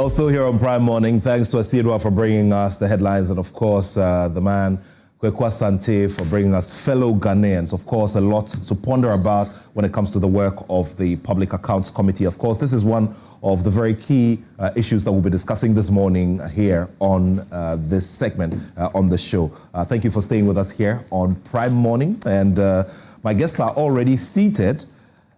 Well, still here on Prime Morning. Thanks to Asidwa for bringing us the headlines, and of course, the man, Kwame for bringing us fellow Ghanaians. Of course, a lot to ponder about when it comes to the work of the Public Accounts Committee. Of course, this is one of the very key issues that we'll be discussing this morning here on this segment on the show. Thank you for staying with us here on Prime Morning. And my guests are already seated.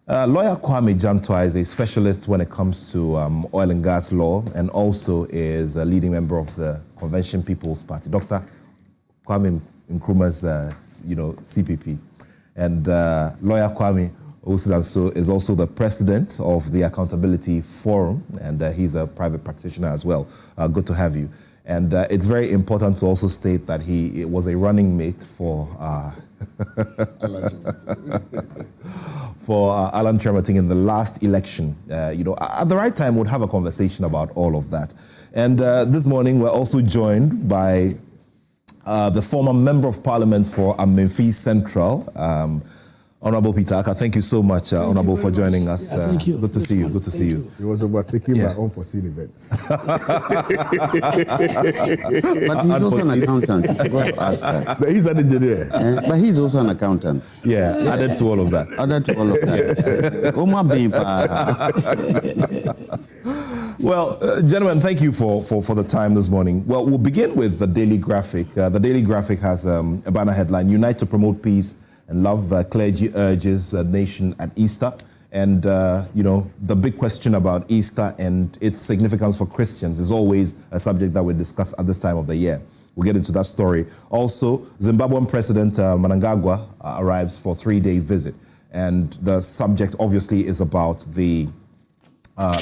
Lawyer Kwame Jantuah is a specialist when it comes to oil and gas law, and also is a leading member of the Convention People's Party. Dr. Kwame Nkrumah's, CPP. And Lawyer Kwame is also the president of the Accountability Forum, and he's a private practitioner as well. Good to have you. And it's very important to also state that he was a running mate for Alan Chemating in the last election. At the right time, we'll have a conversation about all of that. And this morning, we're also joined by the former Member of Parliament for Amenfi Central, Honorable Peter Aka. Thank you so much, Honorable, for joining us. Yeah, thank you. Good to see you. Good to see you. It was about taking my unforeseen events. But he's also an accountant. But he's an engineer. But he's also an accountant. Yeah, added to all of that. Well, gentlemen, thank you for the time this morning. Well, we'll begin with the Daily Graphic. The Daily Graphic has a banner headline: Unite to promote peace and love. Clergy urges nation at Easter. And, the big question about Easter and its significance for Christians is always a subject that we discuss at this time of the year. We'll get into that story. Also, Zimbabwean President Mnangagwa arrives for a 3-day visit. And the subject, obviously, is about the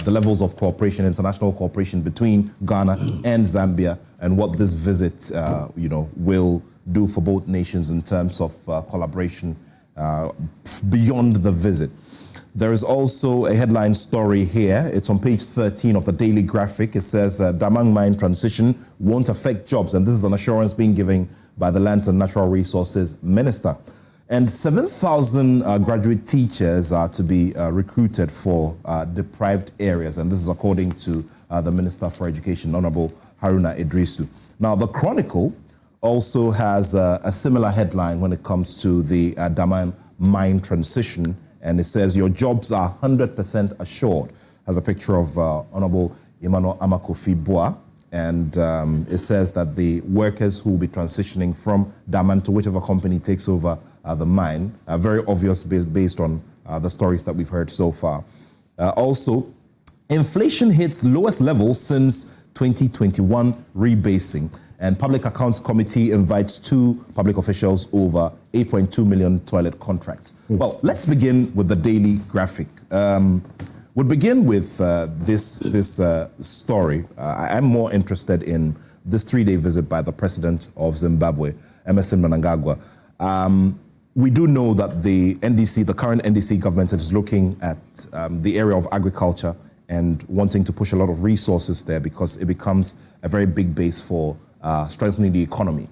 levels of cooperation, international cooperation between Ghana and Zambia, and what this visit, will do for both nations in terms of collaboration beyond the visit. There is also a headline story here. It's on page 13 of the Daily Graphic. It says, Damang mine transition won't affect jobs. And this is an assurance being given by the Lands and Natural Resources Minister. And 7,000 graduate teachers are to be recruited for deprived areas. And this is according to the Minister for Education, Honorable Haruna Idrisu. Now, the Chronicle also has a similar headline when it comes to the Damang mine transition. And it says, your jobs are 100% assured. Has a picture of Honorable Emmanuel Amakofi-Boa. And it says that the workers who will be transitioning from Damang to whichever company takes over the mine, very obvious based on the stories that we've heard so far. Also, inflation hits lowest level since 2021 rebasing. And Public Accounts Committee invites 2 public officials over 8.2 million toilet contracts. Well, let's begin with the Daily Graphic. We'll begin with this story. I'm more interested in this 3-day visit by the president of Zimbabwe, Emmerson Mnangagwa. We do know that the current NDC government is looking at the area of agriculture and wanting to push a lot of resources there because it becomes a very big base for strengthening the economy.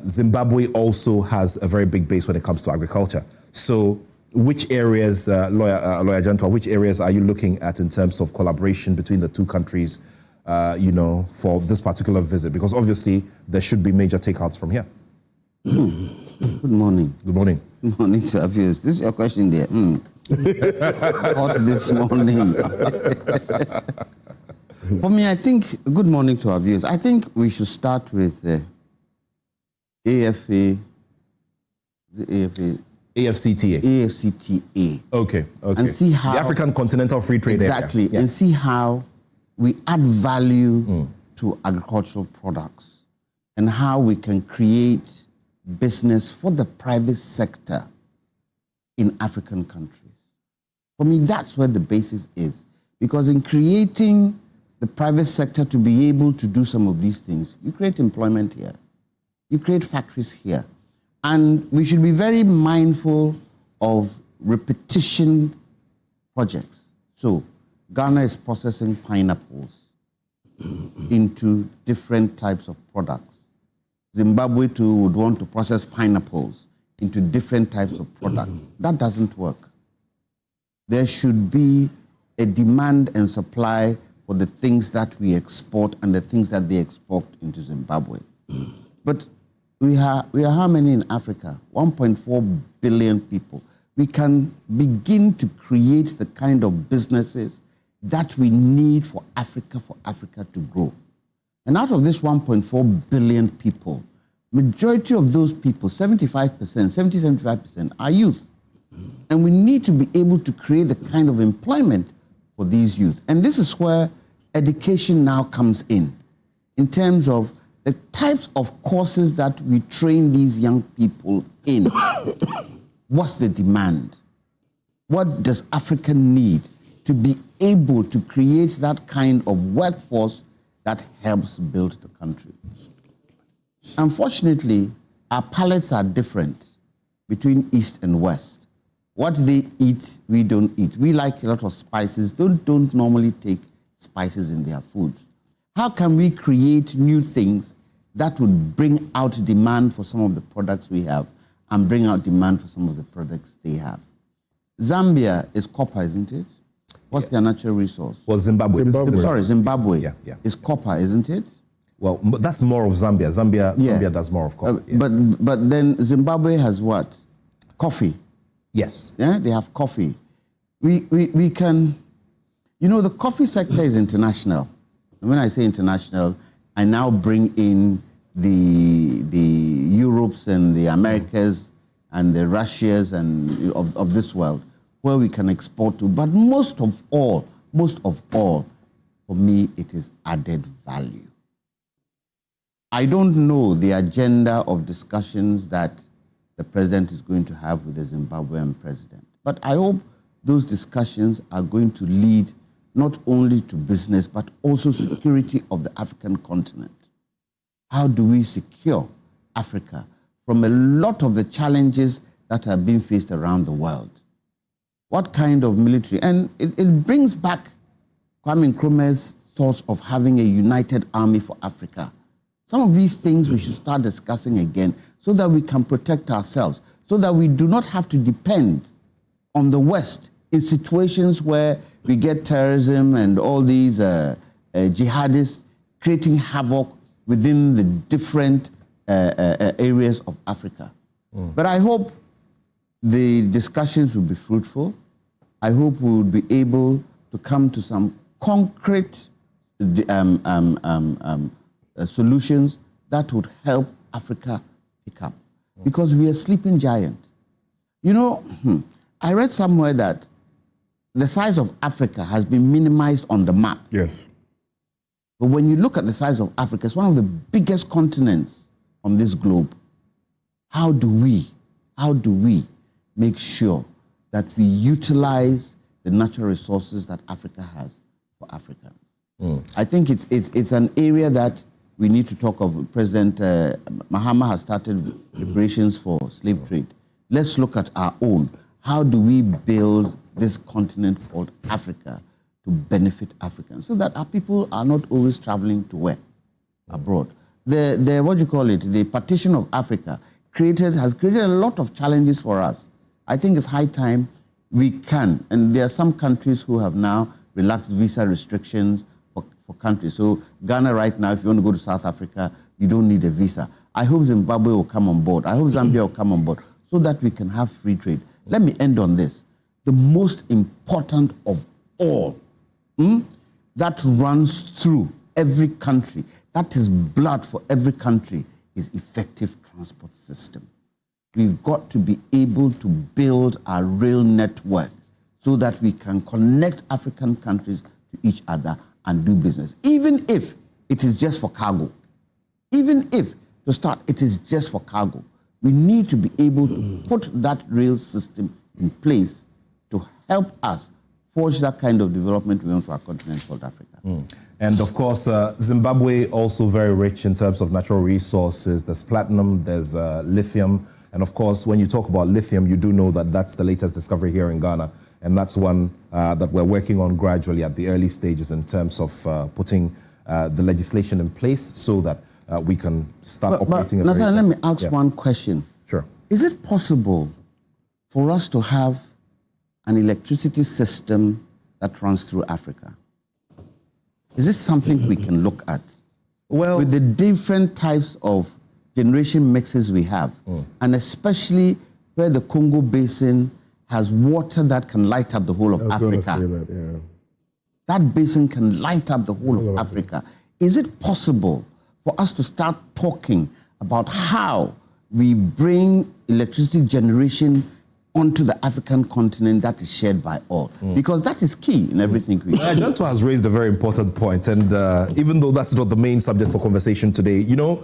Zimbabwe also has a very big base when it comes to agriculture. So which areas, Lawyer Jantuah, which areas are you looking at in terms of collaboration between the two countries, for this particular visit? Because obviously there should be major takeouts from here. Good morning. Good morning. Good morning, sir. This is your question there. Hot this morning. For me, I think, good morning to our viewers. I think we should start with AFCTA. AFCTA. Okay. And see how... The African Continental Free Trade Area. Exactly. Yeah. And see how we add value to agricultural products and how we can create business for the private sector in African countries. For me, that's where the basis is. Because in creating the private sector to be able to do some of these things, you create employment here. You create factories here. And we should be very mindful of repetition projects. So Ghana is processing pineapples into different types of products. Zimbabwe too would want to process pineapples into different types of products. That doesn't work. There should be a demand and supply for the things that we export and the things that they export into Zimbabwe. But we are how many in Africa? 1.4 billion people. We can begin to create the kind of businesses that we need for Africa to grow. And out of this 1.4 billion people, majority of those people, 75%, are youth. And we need to be able to create the kind of employment for these youth. And this is where education now comes in terms of the types of courses that we train these young people in. What's the demand? What does Africa need to be able to create that kind of workforce that helps build the country? Unfortunately, our palates are different between East and West. What they eat, we don't eat. We like a lot of spices, don't normally take spices in their foods. How can we create new things that would bring out demand for some of the products we have and bring out demand for some of the products they have? Zambia is copper, isn't it? What's their natural resource? Well, Zimbabwe. Zimbabwe Yeah. is copper, isn't it? Well, that's more of Zambia. Zambia does more of copper. But then Zimbabwe has what? Coffee. Yes. Yeah, they have coffee. We can, the coffee sector is international. And when I say international, I now bring in the Europes and the Americas and the Russias and of this world, where we can export to. But most of all, for me, it is added value. I don't know the agenda of discussions that the president is going to have with the Zimbabwean president, but I hope those discussions are going to lead not only to business, but also security of the African continent. How do we secure Africa from a lot of the challenges that are being faced around the world? What kind of military? And it brings back Kwame Nkrumah's thoughts of having a united army for Africa. Some of these things we should start discussing again so that we can protect ourselves, so that we do not have to depend on the West in situations where we get terrorism and all these jihadists creating havoc within the different areas of Africa. But I hope the discussions will be fruitful. I hope we will be able to come to some concrete solutions that would help Africa pick up. Because we are a sleeping giant. I read somewhere that the size of Africa has been minimized on the map. Yes. But when you look at the size of Africa, it's one of the biggest continents on this globe. How do we make sure that we utilize the natural resources that Africa has for Africans? I think it's an area that we need to talk of. President Mahama has started preparations for slave trade. Let's look at our own. How do we build this continent called Africa to benefit Africans so that our people are not always traveling to where? Abroad. The partition of Africa has created a lot of challenges for us. I think it's high time we can, and there are some countries who have now relaxed visa restrictions for countries. So Ghana right now, if you want to go to South Africa, you don't need a visa. I hope Zimbabwe will come on board. I hope Zambia will come on board so that we can have free trade. Let me end on this. The most important of all, that runs through every country, that is blood for every country, is effective transport system. We've got to be able to build a rail network so that we can connect African countries to each other and do business, even if it is just for cargo. Even if, to start, it is just for cargo. We need to be able to put that rail system in place to help us forge that kind of development we want for our continent called Africa. And of course, Zimbabwe also very rich in terms of natural resources. There's platinum, there's lithium. And of course, when you talk about lithium, you do know that that's the latest discovery here in Ghana. And that's one that we're working on gradually at the early stages in terms of putting the legislation in place so that we can start operating. But let me ask one question. Sure. Is it possible for us to have an electricity system that runs through Africa? Is this something we can look at? Well, with the different types of generation mixes we have, and especially where the Congo Basin has water that can light up the whole of Africa. That basin can light up the whole of Africa. Is it possible for us to start talking about how we bring electricity generation onto the African continent that is shared by all? Because that is key in everything we do. Jantuah has raised a very important point, and even though that's not the main subject for conversation today, you know,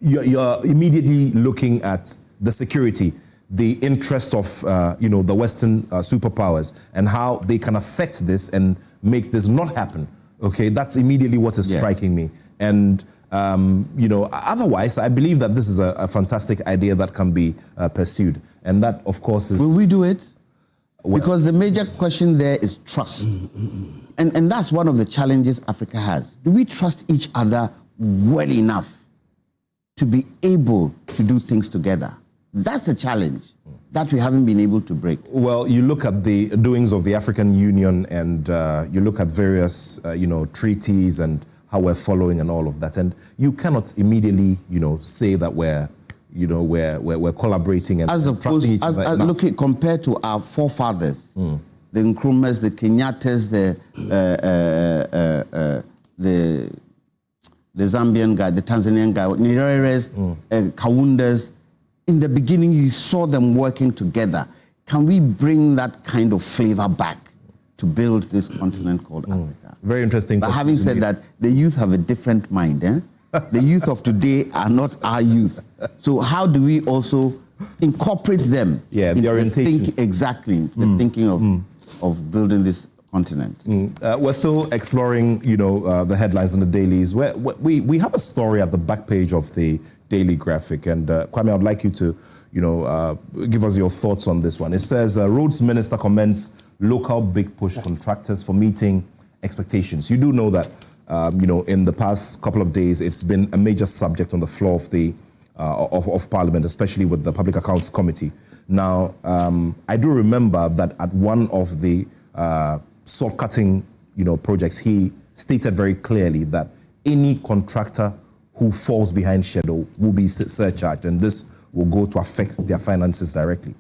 you're immediately looking at the security, the interest of, you know, the Western superpowers and how they can affect this and make this not happen. Okay, that's immediately what is striking me. And, you know, otherwise, I believe that this is a fantastic idea that can be pursued. And that, of course, is... Will we do it? Well, because the major question there is trust. And that's one of the challenges Africa has. Do we trust each other well enough to be able to do things together? That's a challenge that we haven't been able to break. Well, you look at the doings of the African Union and you look at various, you know, treaties and how we're following and all of that. And you cannot immediately, you know, say that we're collaborating and trusting each other. Look at, compared to our forefathers, the Nkrumahs, the Kenyattas, the Zambian guy, the Tanzanian guy, Nyerere's, Kaunda's. In the beginning, you saw them working together. Can we bring that kind of flavor back to build this continent called Africa? Very interesting. But having said that, the youth have a different mind. The youth of today are not our youth. So how do we also incorporate them? Yeah, the orientation. The thinking of building this continent. We're still exploring, you know, the headlines in the dailies. We have a story at the back page of the Daily Graphic, and Kwame, I'd like you to, you know, give us your thoughts on this one. It says, Roads Minister commends local big push contractors for meeting expectations. You do know that, you know, in the past couple of days, it's been a major subject on the floor of the of Parliament, especially with the Public Accounts Committee. Now, I do remember that at one of the sword-cutting, you know, projects, he stated very clearly that any contractor who falls behind schedule will be surcharged, and this will go to affect their finances directly.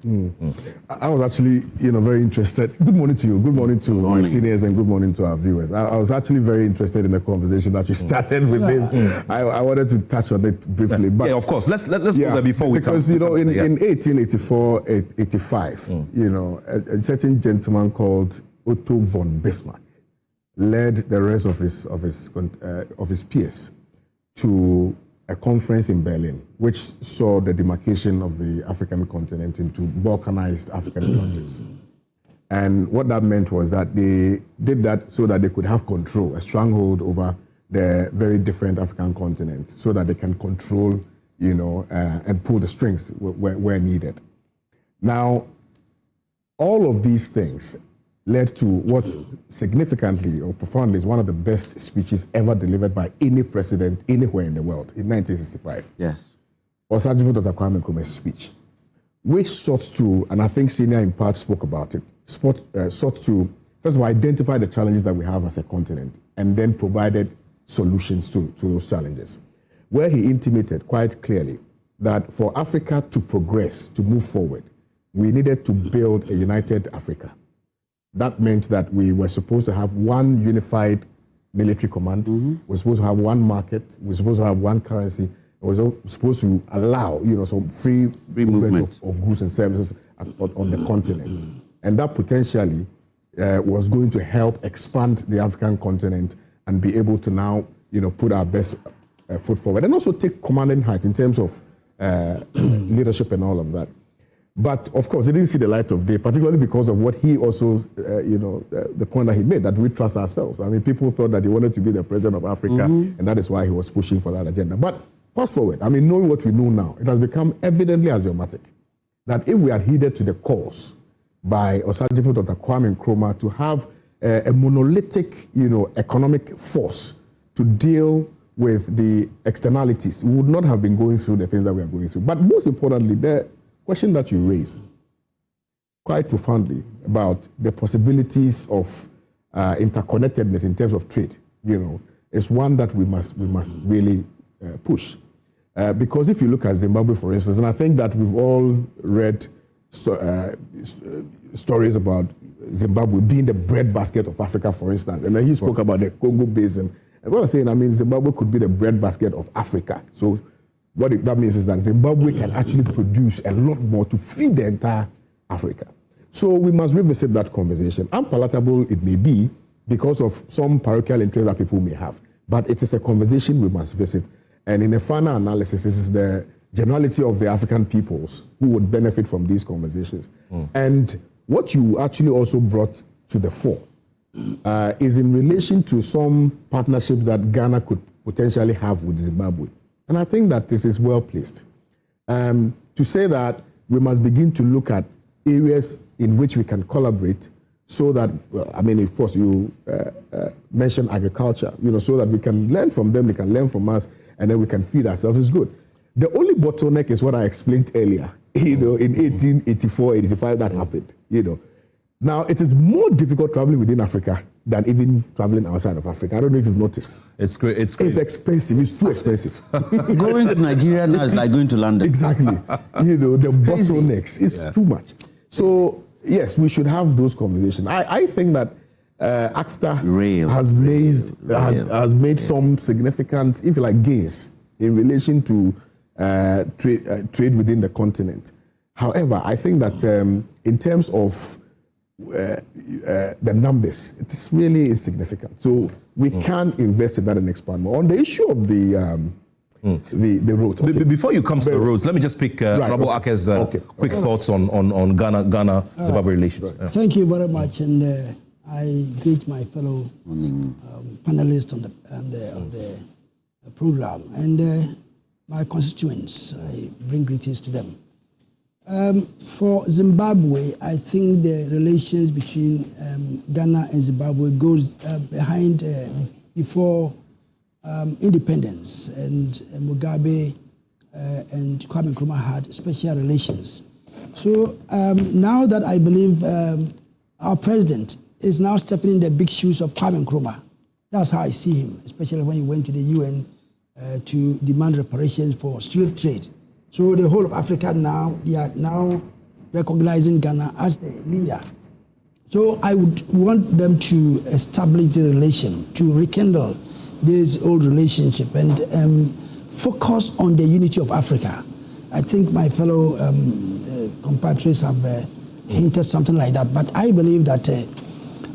I was actually, you know, very interested. Good morning to you. Good morning to my seniors, and good morning to our viewers. I was actually very interested in the conversation that you started with this. I wanted to touch on it briefly. But yeah, of course. Let's go there before we come. Because, you know, in 1884, 85, you know, a certain gentleman called Otto von Bismarck led the rest of his peers to a conference in Berlin, which saw the demarcation of the African continent into balkanized African countries. And what that meant was that they did that so that they could have control, a stronghold over the very different African continents, so that they can control, you know, and pull the strings where needed. Now, all of these things led to what significantly or profoundly is one of the best speeches ever delivered by any president anywhere in the world in 1965. Yes. Osajifo Dr. Kwame Nkrumah's speech, which sought to, and I think Senior in part spoke about it, sought to, first of all, identify the challenges that we have as a continent and then provided solutions to those challenges, where he intimated quite clearly that for Africa to progress, to move forward, we needed to build a united Africa. That meant that we were supposed to have one unified military command. We're supposed to have one market. We're supposed to have one currency. We're supposed to allow, you know, some free movement of goods and services on the continent. And that potentially was going to help expand the African continent and be able to now, you know, put our best foot forward and also take commanding heights in terms of leadership and all of that. But of course, it didn't see the light of day, particularly because of what he also, you know, the point that he made, that we trust ourselves. I mean, people thought that he wanted to be the president of Africa, and that is why he was pushing for that agenda. But fast forward, I mean, knowing what we know now, it has become evidently axiomatic that if we had heeded to the calls by Osajifo Dr. Kwame Nkrumah to have a monolithic, you know, economic force to deal with the externalities, we would not have been going through the things that we are going through. But most importantly, the question that you raised quite profoundly about the possibilities of interconnectedness in terms of trade is one that we must really push. Because if you look at Zimbabwe, for instance, and I think that we've all read stories about Zimbabwe being the breadbasket of Africa, for instance, and then he spoke about the Congo Basin. And what I'm saying, Zimbabwe could be the breadbasket of Africa. So what that means is that Zimbabwe can actually produce a lot more to feed the entire Africa. So we must revisit that conversation. Unpalatable it may be because of some parochial interest that people may have, but it is a conversation we must visit. And in a final analysis, this is the generality of the African peoples who would benefit from these conversations. And what you actually also brought to the fore is in relation to some partnerships that Ghana could potentially have with Zimbabwe. And I think that this is well placed. To say that we must begin to look at areas in which we can collaborate so that, of course, you mentioned agriculture, so that we can learn from them, they can learn from us, and then we can feed ourselves is good. The only bottleneck is what I explained earlier, in 1884, 85, that happened, Now, it is more difficult traveling within Africa than even traveling outside of Africa. I don't know if you've noticed. It's great. It's expensive. It's too expensive. Going to Nigeria now is like going to London. Exactly. The bottlenecks is too much. So, yes, we should have those conversations. I think that AFTA has made some significant, if you like, gains in relation to trade within the continent. However, I think that in terms of the numbers, it's really insignificant. So we can invest in that and expand more. On the issue of the roads. Okay. Before you come to the roads, let me just pick Rabo Ake's quick thoughts on Ghana-Zimbabwe relations. Thank you very much, and I greet my fellow panelists on the program and my constituents. I bring greetings to them. For Zimbabwe, I think the relations between Ghana and Zimbabwe goes behind before independence, and Mugabe and Kwame Nkrumah had special relations. So now that I believe our president is now stepping in the big shoes of Kwame Nkrumah, that's how I see him, especially when he went to the UN to demand reparations for slave trade. So the whole of Africa now, they are now recognizing Ghana as the leader. So I would want them to establish the relation, to rekindle this old relationship and focus on the unity of Africa. I think my fellow compatriots have hinted something like that, but I believe that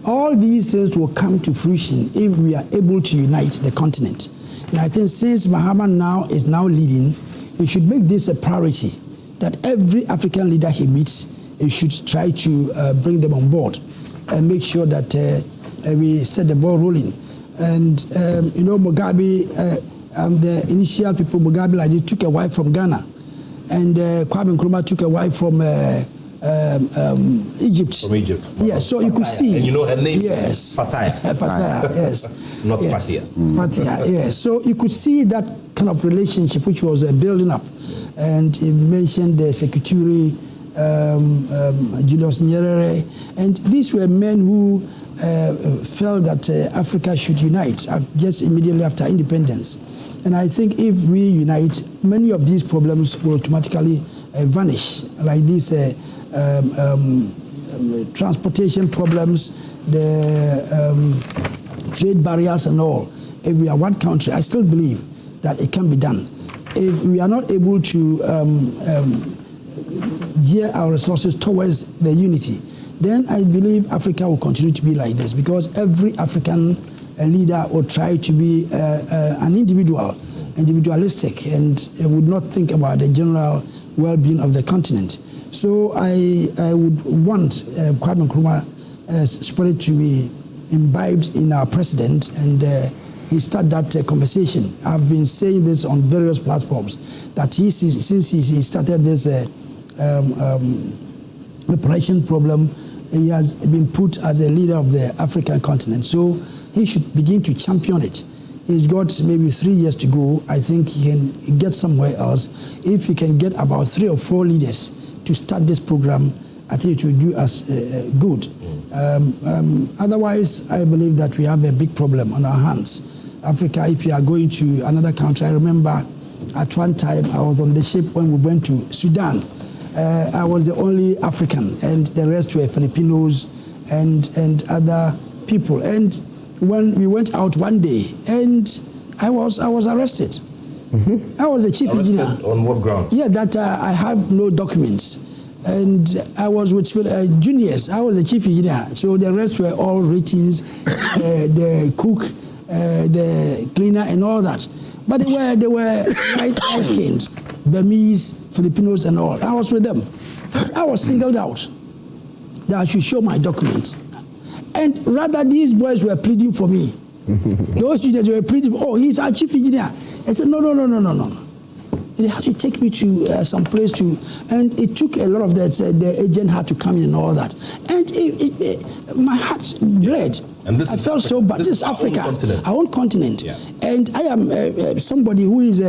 all these things will come to fruition if we are able to unite the continent. And I think since Mahama now is leading, he should make this a priority, that every African leader he meets, he should try to bring them on board and make sure that we set the ball rolling. And, Mugabe, the initial people, Mugabe like this, took a wife from Ghana, and Kwame Nkrumah took a wife from Egypt. From Egypt. Yes, so you could see. And you know her name? Yes. Fatia. Fatia, yes. Not yes. Fatia. Fatia, yes. So you could see that kind of relationship which was building up. And he mentioned the Secretary, Julius Nyerere, and these were men who felt that Africa should unite just immediately after independence. And I think if we unite, many of these problems will automatically vanish, like these transportation problems, the trade barriers and all. If we are one country, I still believe that it can be done. If we are not able to gear our resources towards the unity, then I believe Africa will continue to be like this, because every African leader will try to be an individualistic, and would not think about the general well-being of the continent. So I would want Kwame Nkrumah's spirit to be imbibed in our president, and he started that conversation. I've been saying this on various platforms, that since he started this reparation problem, he has been put as a leader of the African continent. So he should begin to champion it. He's got maybe 3 years to go. I think he can get somewhere else. If he can get about 3 or 4 leaders to start this program, I think it will do us good. Otherwise, I believe that we have a big problem on our hands. Africa, if you are going to another country, I remember at one time I was on the ship when we went to Sudan. I was the only African, and the rest were Filipinos and other people. And when we went out one day, and I was arrested. I was the chief engineer. On what grounds? Yeah, that I have no documents. And I was with juniors. I was the chief engineer. So the rest were all ratings, the cook, the cleaner, and all that. But they were light-skinned, Burmese, Filipinos, and all. I was with them. I was singled out that I should show my documents. And rather, these boys were pleading for me. Those students were pleading, oh, he's our chief engineer. I said, no. They had to take me to some place and it took a lot of that. The agent had to come in and all that. And my heart bled. And I felt so bad. This is Africa, our own continent. Yeah. And I am somebody who is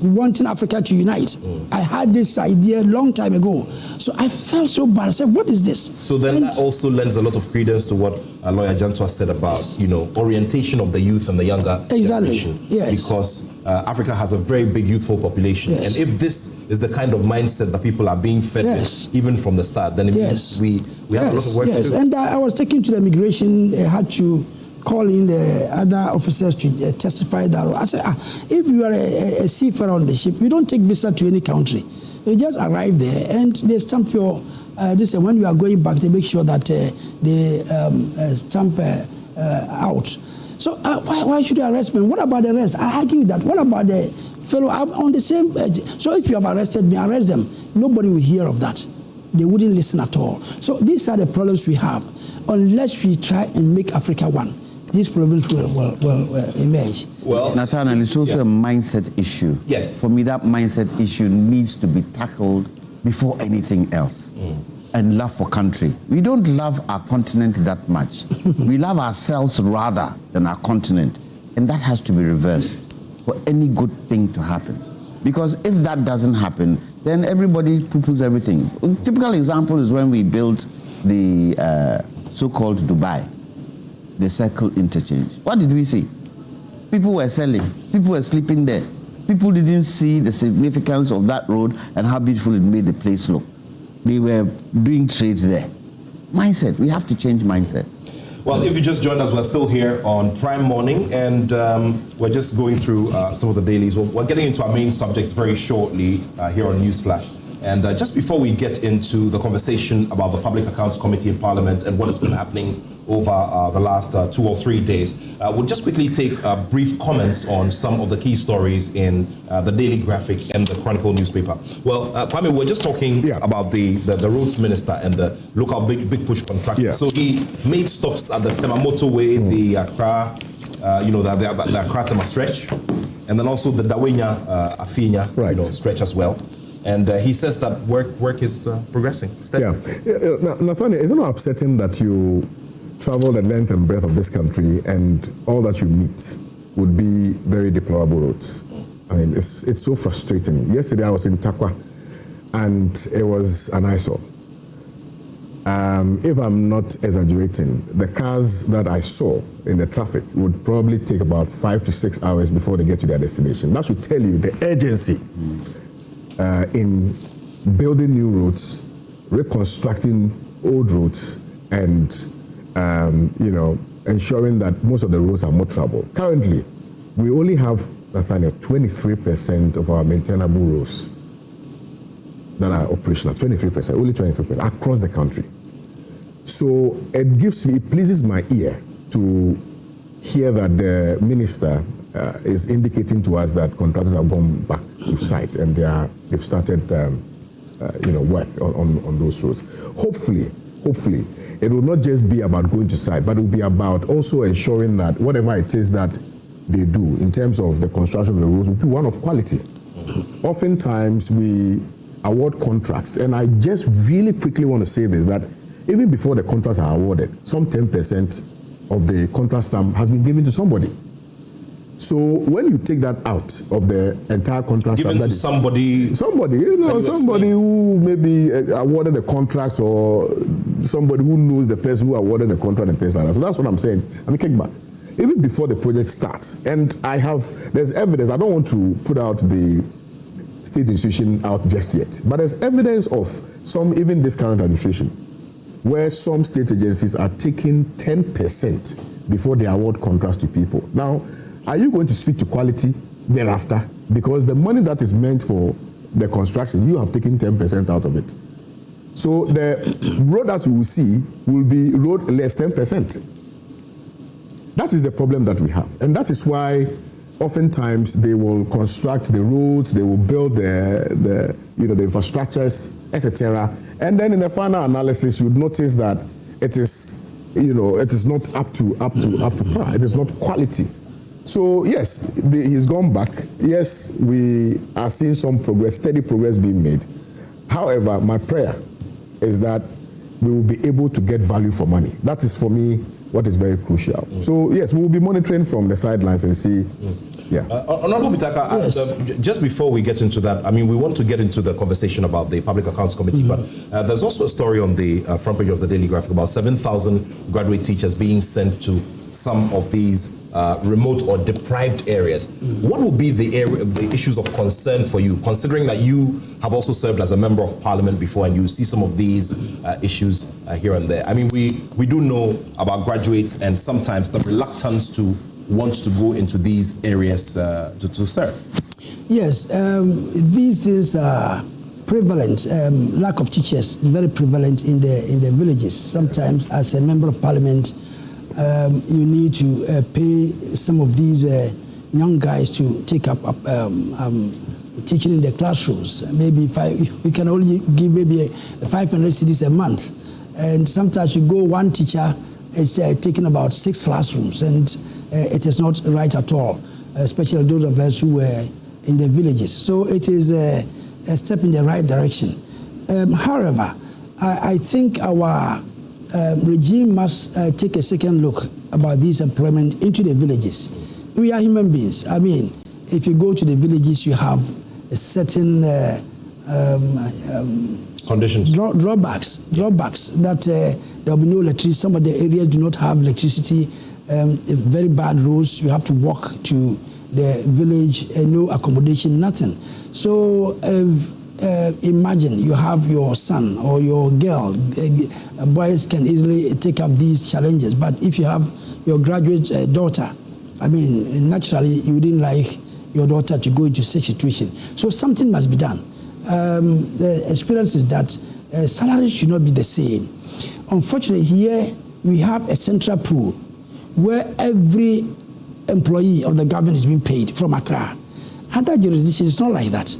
wanting Africa to unite. I had this idea a long time ago. So I felt so bad. I said, what is this? So then that also lends a lot of credence to what Lawyer Jantuah said about, orientation of the youth and the younger generation. Yes. Because Africa has a very big youthful population. Yes. And if this is the kind of mindset that people are being fed with, even from the start, then it means we have a lot of work to do. And I was taken to the immigration, had to call in the other officers to testify that. I said, if you are a seafarer on the ship, you don't take visa to any country. You just arrive there and they stamp your, this, and when you are going back, they make sure that they stamp out. So why should you arrest me? What about the rest? I argue that. What about the fellow? I'm on the same. So if you have arrested me, arrest them. Nobody will hear of that. They wouldn't listen at all. So these are the problems we have. Unless we try and make Africa one, these problems will emerge. Well, Nathaniel, it's also a mindset issue. Yes. For me, that mindset issue needs to be tackled before anything else. And love for country. We don't love our continent that much. We love ourselves rather than our continent. And that has to be reversed for any good thing to happen. Because if that doesn't happen, then everybody poo-poos everything. A typical example is when we built the so-called Dubai, the Circle Interchange. What did we see? People were selling. People were sleeping there. People didn't see the significance of that road and how beautiful it made the place look. They were doing trades there. Mindset. We have to change mindset. Well, if you just joined us, we're still here on Prime Morning, and we're just going through some of the dailies. We're getting into our main subjects very shortly here on Newsflash. And just before we get into the conversation about the Public Accounts Committee in Parliament and what has been happening over the last 2 or 3 days, we'll just quickly take brief comments on some of the key stories in the Daily Graphic and the Chronicle newspaper. Well, Kwame, we're just talking about the roads minister and the local big push contractor. Yeah. So he made stops at the Temamoto Way, the Accra, the Accra-Tema stretch, and then also the Dawenya Afinya stretch as well. And he says that work is progressing. Nathaniel, isn't it upsetting that you travel the length and breadth of this country and all that you meet would be very deplorable roads? I mean, it's so frustrating. Yesterday I was in Takwa and it was an eyesore. If I'm not exaggerating, the cars that I saw in the traffic would probably take about 5 to 6 hours before they get to their destination. That should tell you the urgency in building new roads, reconstructing old roads, and ensuring that most of the roads are motorable. Currently, we only have, Nathaniel, 23% of our maintainable roads that are operational. 23%, only 23% across the country. So it pleases my ear to hear that the minister is indicating to us that contractors have gone back to site and they've started work on those roads. Hopefully, it will not just be about going to site, but it will be about also ensuring that whatever it is that they do in terms of the construction of the roads will be one of quality. Oftentimes we award contracts, and I just really quickly want to say this, that even before the contracts are awarded, some 10% of the contract sum has been given to somebody. So when you take that out of the entire contract, given to somebody who maybe awarded the contract or somebody who knows the person who awarded the contract and things like that. So that's what I'm saying. I mean, kickback. Even before the project starts, and there's evidence. I don't want to put out the state institution out just yet, but there's evidence of some, even this current administration, where some state agencies are taking 10% before they award contracts to people. Now, are you going to speak to quality thereafter? Because the money that is meant for the construction, you have taken 10% out of it. So the road that we will see will be road less 10%. That is the problem that we have. And that is why oftentimes they will construct the roads, they will build the infrastructures, etc. And then in the final analysis, you would notice that it is not up to par. It is not quality. So yes, he's gone back. Yes, we are seeing some progress, steady progress being made. However, my prayer is that we will be able to get value for money. That is, for me, what is very crucial. So yes, we will be monitoring from the sidelines and see. Yeah. Honorable Bitaka, yes. Just before we get into that, I mean, we want to get into the conversation about the Public Accounts Committee, but there's also a story on the front page of the Daily Graphic about 7,000 graduate teachers being sent to some of these remote or deprived areas. What will be the issues of concern for you, considering that you have also served as a member of parliament before and you see some of these issues here and there? I mean, we do know about graduates and sometimes the reluctance to want to go into these areas to serve. Yes, these is prevalent. Lack of teachers is very prevalent in the villages. Sometimes, as a member of parliament, you need to pay some of these young guys to take up teaching in the classrooms. Maybe we can only give maybe 500 cedis a month, and sometimes you go, one teacher is taking about 6 classrooms, and it is not right at all, especially those of us who were in the villages. So it is a step in the right direction. However, I think our regime must take a second look about this employment into the villages. We are human beings. I mean, if you go to the villages, you have a certain conditions, drawbacks that there will be no electricity. Some of the areas do not have electricity, very bad roads. You have to walk to the village, no accommodation, nothing. So imagine you have your son or your girl. Boys can easily take up these challenges, but if you have your graduate daughter, I mean, naturally you wouldn't like your daughter to go into such a situation. So something must be done. The experience is that salaries should not be the same. Unfortunately, here we have a central pool where every employee of the government is being paid from Accra. Other jurisdictions, it's not like that.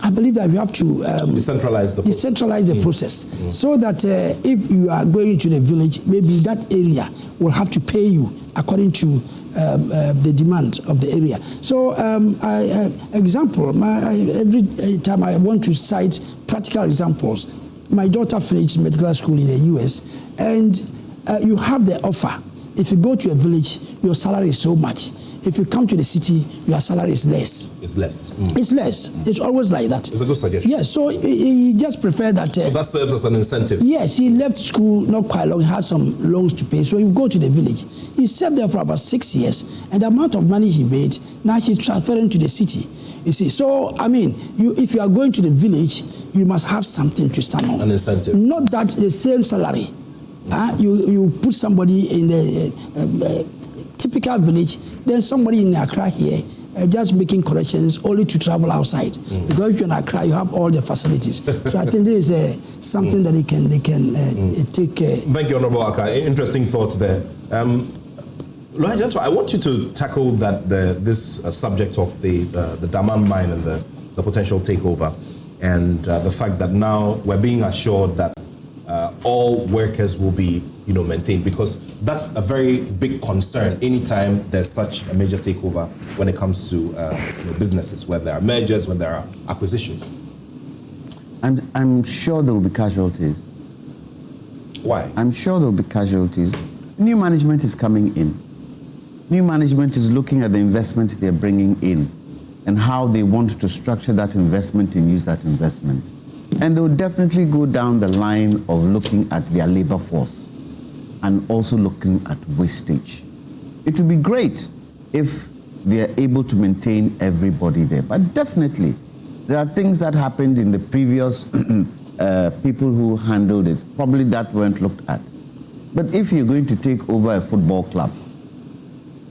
I believe that we have to decentralize the process so that if you are going to the village, maybe that area will have to pay you according to the demand of the area. So, every time I want to cite practical examples, my daughter finished medical school in the US, and you have the offer. If you go to a village, your salary is so much. If you come to the city, your salary is less. It's less. It's less. It's always like that. It's a good suggestion. Yes, so he just preferred that. So that serves as an incentive. Yes, he left school not quite long. He had some loans to pay. So he go to the village. He served there for about 6 years. And the amount of money he made, now he's transferring to the city. You see, so, I mean, if you are going to the village, you must have something to stand on. An incentive. Not that the same salary. You put somebody in the typical village, then somebody in Accra here just making corrections only to travel outside. Because if you're in Accra, you have all the facilities. So I think there is something that they can take. Thank you, Honorable Aka. Interesting thoughts there. Kwame Jantuah, I want you to tackle this subject of the Damang mine and the potential takeover, and the fact that now we're being assured that all workers will be, maintained, because that's a very big concern anytime there's such a major takeover when it comes to businesses, when there are mergers, when there are acquisitions. I'm sure there will be casualties. Why? I'm sure there will be casualties. New management is coming in. New management is looking at the investment they're bringing in and how they want to structure that investment and use that investment. And they'll definitely go down the line of looking at their labor force and also looking at wastage. It would be great if they are able to maintain everybody there. But definitely, there are things that happened in the previous people who handled it, probably that weren't looked at. But if you're going to take over a football club,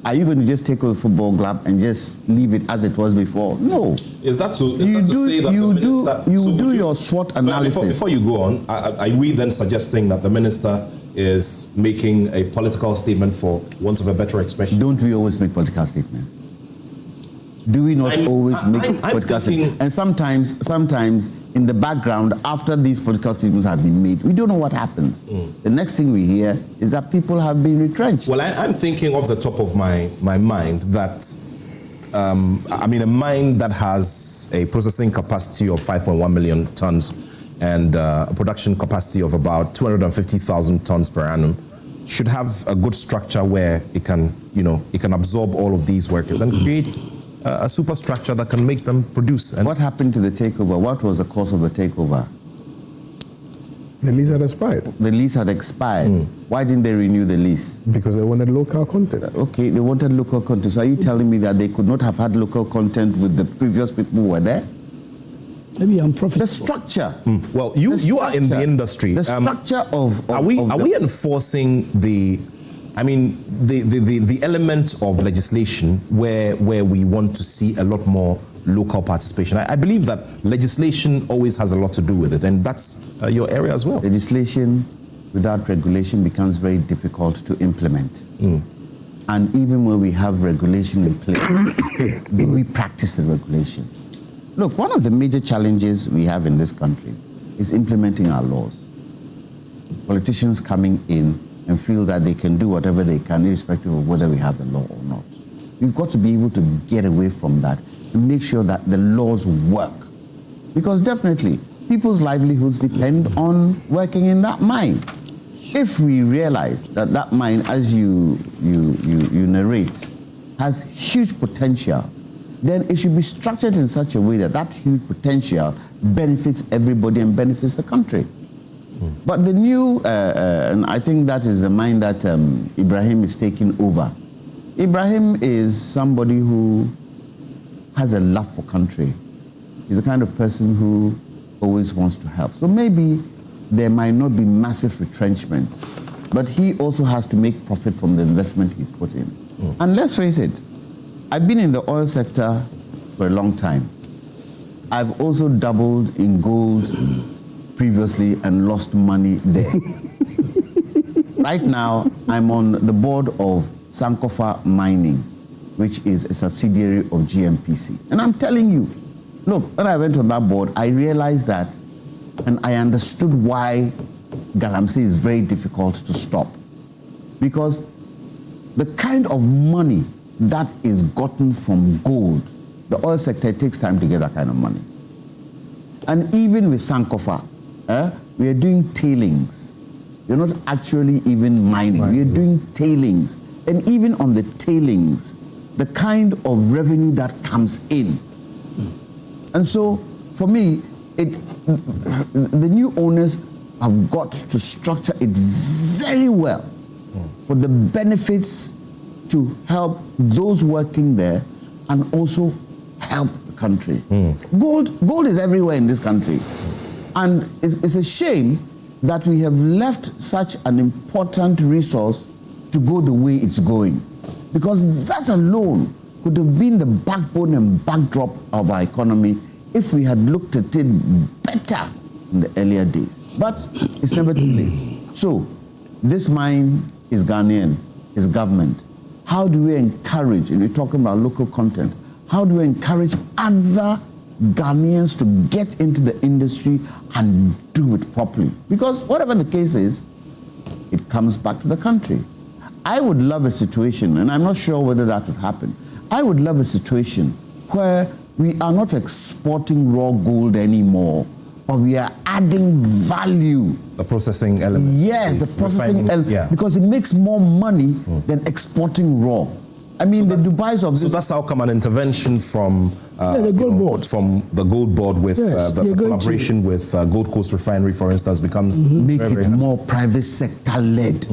are you going to just take over the football club and just leave it as it was before? No. Is that to say that you the minister... You do your SWOT analysis. Before you go on, are we then suggesting that the minister is making a political statement, for want of a better expression? Don't we always make political statements? Do we not always make political statements? And sometimes in the background, after these political statements have been made, we don't know what happens. The next thing we hear is that people have been retrenched. Well, I'm thinking off the top of my mind that, a mine that has a processing capacity of 5.1 million tons and a production capacity of about 250,000 tons per annum should have a good structure where it can absorb all of these workers and create a superstructure that can make them produce. And what happened to the takeover? What was the cause of the takeover? The lease had expired. The lease had expired. Why didn't they renew the lease? Because they wanted local content. Okay, they wanted local content. So are you telling me that they could not have had local content with the previous people who were there? Maybe unprofitable. The structure. Well, you are in the industry. The structure are we enforcing the element of legislation where we want to see a lot more local participation? I believe that legislation always has a lot to do with it, and that's your area as well. Legislation without regulation becomes very difficult to implement. And even when we have regulation in place, do we practice the regulation? Look, one of the major challenges we have in this country is implementing our laws. Politicians coming in and feel that they can do whatever they can, irrespective of whether we have the law or not. We've got to be able to get away from that and make sure that the laws work. Because definitely, people's livelihoods depend on working in that mine. If we realize that that mine, as you narrate, has huge potential, then it should be structured in such a way that that huge potential benefits everybody and benefits the country. But the new, and I think that is the mind that Ibrahim is taking over. Ibrahim is somebody who has a love for country. He's the kind of person who always wants to help. So maybe there might not be massive retrenchment, but he also has to make profit from the investment he's put in. And let's face it, I've been in the oil sector for a long time. I've also dabbled in gold previously and lost money there. Right now, I'm on the board of Sankofa Mining, which is a subsidiary of GMPC. And I'm telling you, look, when I went on that board, I realized that, and I understood why Galamsey is very difficult to stop. Because the kind of money that is gotten from gold, the oil sector, it takes time to get that kind of money. And even with Sankofa, we are doing tailings. We're not actually even mining. We are doing tailings. And even on the tailings, the kind of revenue that comes in. And so, for me, the new owners have got to structure it very well for the benefits to help those working there and also help the country. Gold is everywhere in this country. And it's a shame that we have left such an important resource to go the way it's going. Because that alone could have been the backbone and backdrop of our economy if we had looked at it better in the earlier days. But it's never too late. So, this mine is Ghanaian, is government. How do we encourage, and we're talking about local content, how do we encourage other Ghanaians to get into the industry and do it properly? Because whatever the case is, it comes back to the country. I would love a situation, and I'm not sure whether that would happen, I would love a situation where we are not exporting raw gold anymore, but we are adding value. The processing element. Yes, the processing element, because it makes more money than exporting raw. I mean, so the Dubais of this... So that's how come an intervention from the Gold Board. From the Gold Board with the collaboration with Gold Coast Refinery, for instance, becomes make it more private sector led.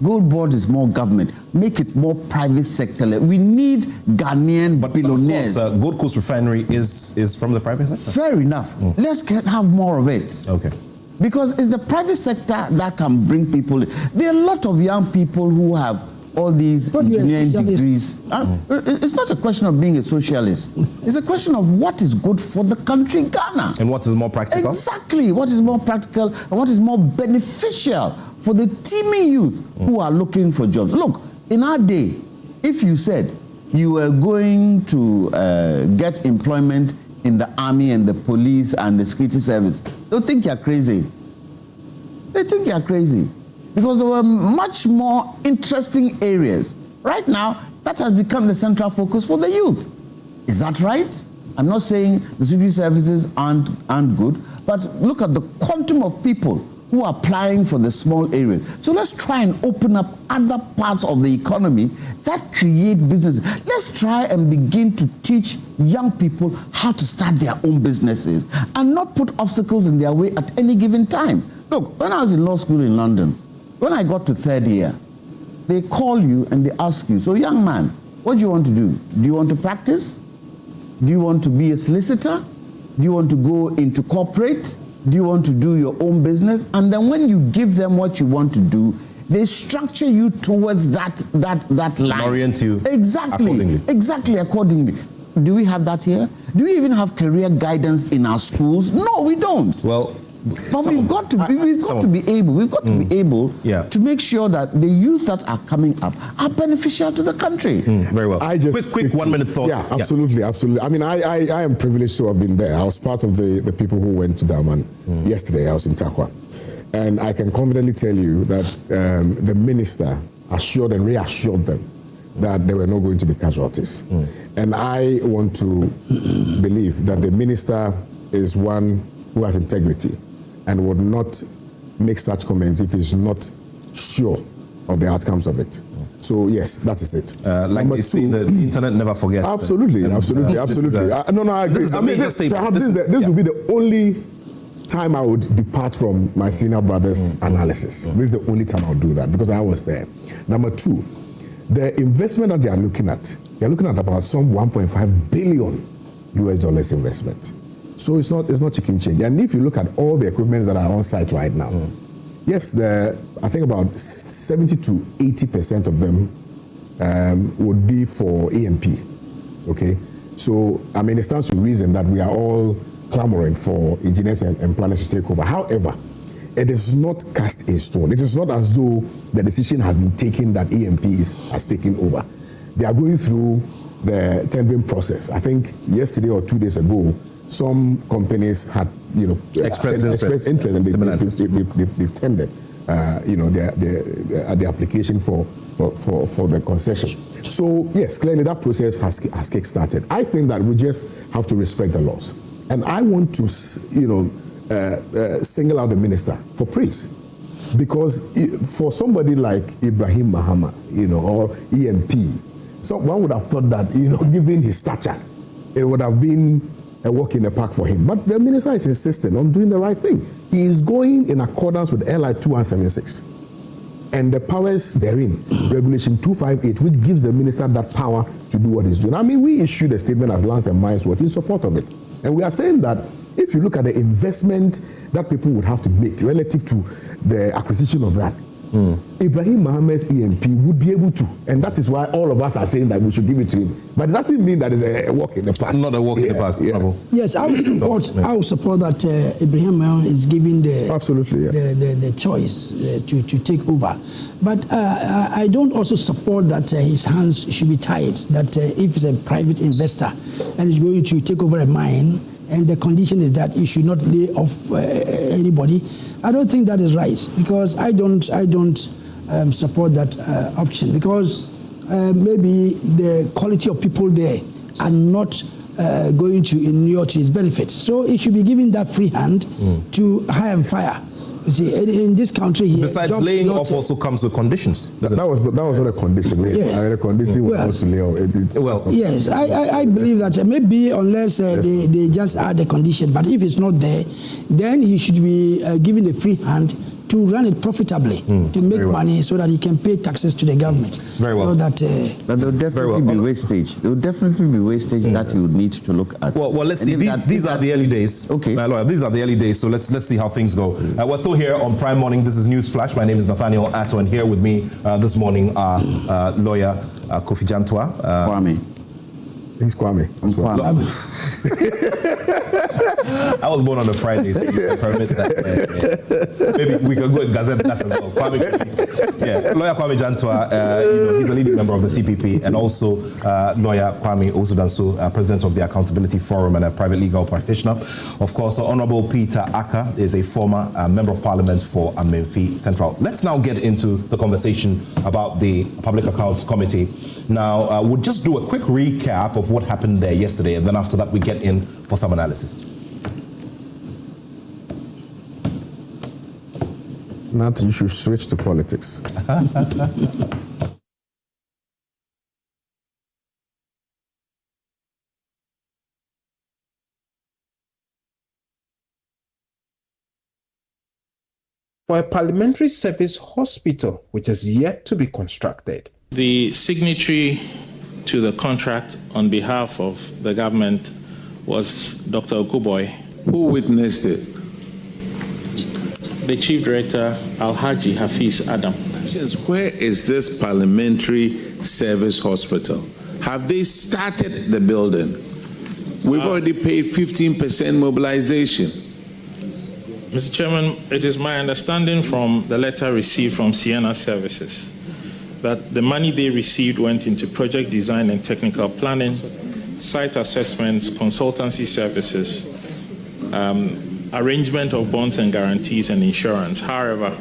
Gold Board is more government. Make it more private sector led. We need Ghanaian billionaires. Of course, Gold Coast Refinery is from the private sector. Fair enough. Let's have more of it. Okay. Because it's the private sector that can bring people in. There are a lot of young people who have all these engineering degrees. It's not a question of being a socialist. It's a question of what is good for the country, Ghana. And what is more practical? Exactly. What is more practical and what is more beneficial for the teeming youth who are looking for jobs. Look, in our day, if you said you were going to get employment in the army and the police and the security service, they'll think you're crazy. They think you're crazy. Because there were much more interesting areas. Right now, that has become the central focus for the youth. Is that right? I'm not saying the security services aren't good, but look at the quantum of people who are applying for the small areas. So let's try and open up other parts of the economy that create businesses. Let's try and begin to teach young people how to start their own businesses and not put obstacles in their way at any given time. Look, when I was in law school in London, when I got to third year, they call you and they ask you, so young man, what do you want to do? Do you want to practice? Do you want to be a solicitor? Do you want to go into corporate? Do you want to do your own business? And then when you give them what you want to do, they structure you towards that line. Orient you accordingly. Exactly accordingly. Do we have that here? Do we even have career guidance in our schools? No, we don't. Well, but we've got to be able to make sure that the youth that are coming up are beneficial to the country. Very well. Quick 1 minute thoughts. Yeah, absolutely. I mean, I am privileged to have been there. I was part of the people who went to Damang yesterday. I was in Takwa. And I can confidently tell you that the minister assured and reassured them that there were not going to be casualties. And I want to believe that the minister is one who has integrity and would not make such comments if he's not sure of the outcomes of it. So yes, that is it. Like we see, the internet never forgets. Absolutely. I agree. Perhaps this will be the only time I would depart from my senior brother's analysis. This is the only time I'll do that because I was there. Number two, the investment that they're looking at about some $1.5 billion US investment. So it's not chicken change. And if you look at all the equipment that are on site right now, yes, I think about 70 to 80% of them would be for E&P. Okay, so I mean, it stands to reason that we are all clamoring for engineers and planners to take over. However, it is not cast in stone. It is not as though the decision has been taken that E&P has taken over. They are going through the tendering process. I think yesterday or 2 days ago, some companies had, expressed interest and they've tendered, the application for the concession. So yes, clearly that process has kick-started. I think that we just have to respect the laws, and I want to, single out the minister for praise, because for somebody like Ibrahim Mahama, or E&P, so one would have thought that, given his stature, it would have been a walk in the park for him. But the minister is insisting on doing the right thing. He is going in accordance with LI 2176 and the powers therein, Regulation 258, which gives the minister that power to do what he's doing. I mean, we issued a statement as Lance and Minesworth in support of it. And we are saying that if you look at the investment that people would have to make relative to the acquisition of that, Ibrahim Mohammed's E&P would be able to, and that is why all of us are saying that we should give it to him. But it doesn't mean that it's a walk in the park. Not a walk in the park. Yeah. Yes, I would support that Ibrahim Mohammed is given the choice to take over. But I don't also support that his hands should be tied. That if it's a private investor and is going to take over a mine, and the condition is that you should not lay off anybody, I don't think that is right, because I don't support that option, because maybe the quality of people there are not going to inure to his benefit. So it should be given that free hand to hire and fire. You see, in this country here, besides laying off also comes with conditions. That was not a condition. Yes. The condition was to lay off. Yes, I believe that maybe unless they just add the condition, but if it's not there, then he should be given a free hand to run it profitably, to make money so that he can pay taxes to the government. Very well. But there will definitely be wastage. There will definitely be wastage that you need to look at. Well, let's see. These are the early days. Okay. These are the early days, so let's see how things go. We're still here on Prime Morning. This is News Flash. My name is Nathaniel Atto, and here with me this morning are lawyer Kofi Jantuah. Kwame. He's Kwame. I'm Kwame. I was born on a Friday, so you can permit that. Maybe we can go and gazette that as well. Lawyer Kwame Jantuah, he's a leading member of the CPP, and also lawyer Kwame Osudanso, president of the Accountability Forum and a private legal practitioner. Of course, Honorable Peter Aka is a former member of parliament for Amenfi Central. Let's now get into the conversation about the Public Accounts Committee. Now, we'll just do a quick recap of what happened there yesterday, and then after that we get in for some analysis. Now you should switch to politics. For a parliamentary service hospital, which is yet to be constructed. The signatory to the contract on behalf of the government was Dr. Okuboy. Who witnessed it? The Chief Director, Alhaji Hafiz Adam. Where is this parliamentary service hospital? Have they started the building? We've already paid 15% mobilization. Mr. Chairman, it is my understanding from the letter received from Sienna Services that the money they received went into project design and technical planning, site assessments, consultancy services, arrangement of bonds and guarantees and insurance. However,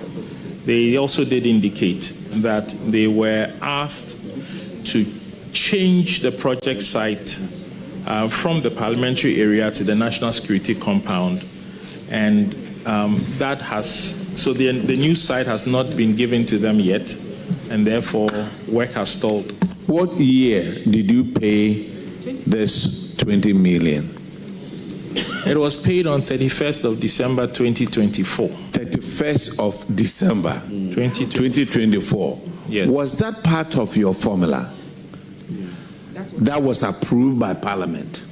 they also did indicate that they were asked to change the project site from the parliamentary area to the national security compound, and that so the new site has not been given to them yet, and therefore work has stalled. What year did you pay this 20 million? It was paid on 31st of December 2024. 31st of December 2024. Yes. Was that part of your formula? That was approved by Parliament?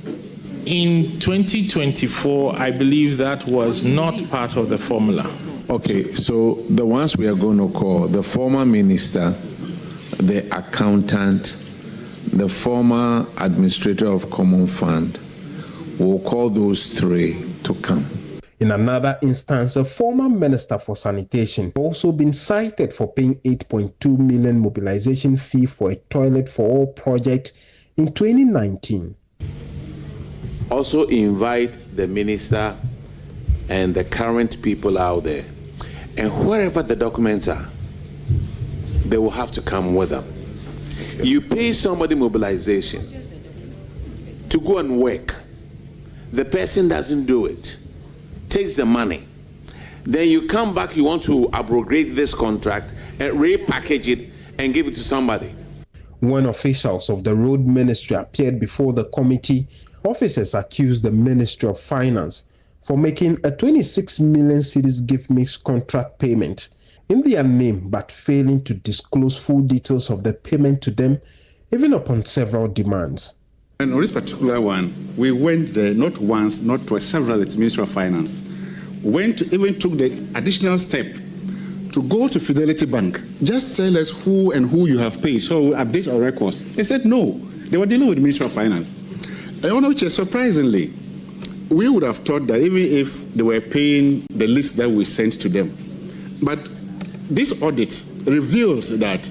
In 2024, I believe that was not part of the formula. Okay, so the ones we are going to call, the former minister, the accountant, the former administrator of Common Fund, we'll call those three to come. In another instance, a former minister for sanitation also been cited for paying 8.2 million mobilization fee for a toilet for all project in 2019. Also invite the minister and the current people out there, and wherever the documents are, they will have to come with them. You pay somebody mobilization to go and work. The person doesn't do it, takes the money. Then you come back, you want to abrogate this contract and repackage it and give it to somebody. When officials of the road ministry appeared before the committee, officers accused the Ministry of Finance for making a 26 million cedis gift mix contract payment in their name, but failing to disclose full details of the payment to them, even upon several demands. And on this particular one, we went there not once, not twice, several at the Ministry of Finance. Even took the additional step to go to Fidelity Bank. Just tell us who and who you have paid, so we'll update our records. They said no. They were dealing with the Ministry of Finance. And surprisingly, we would have thought that even if they were paying the list that we sent to them, but this audit reveals that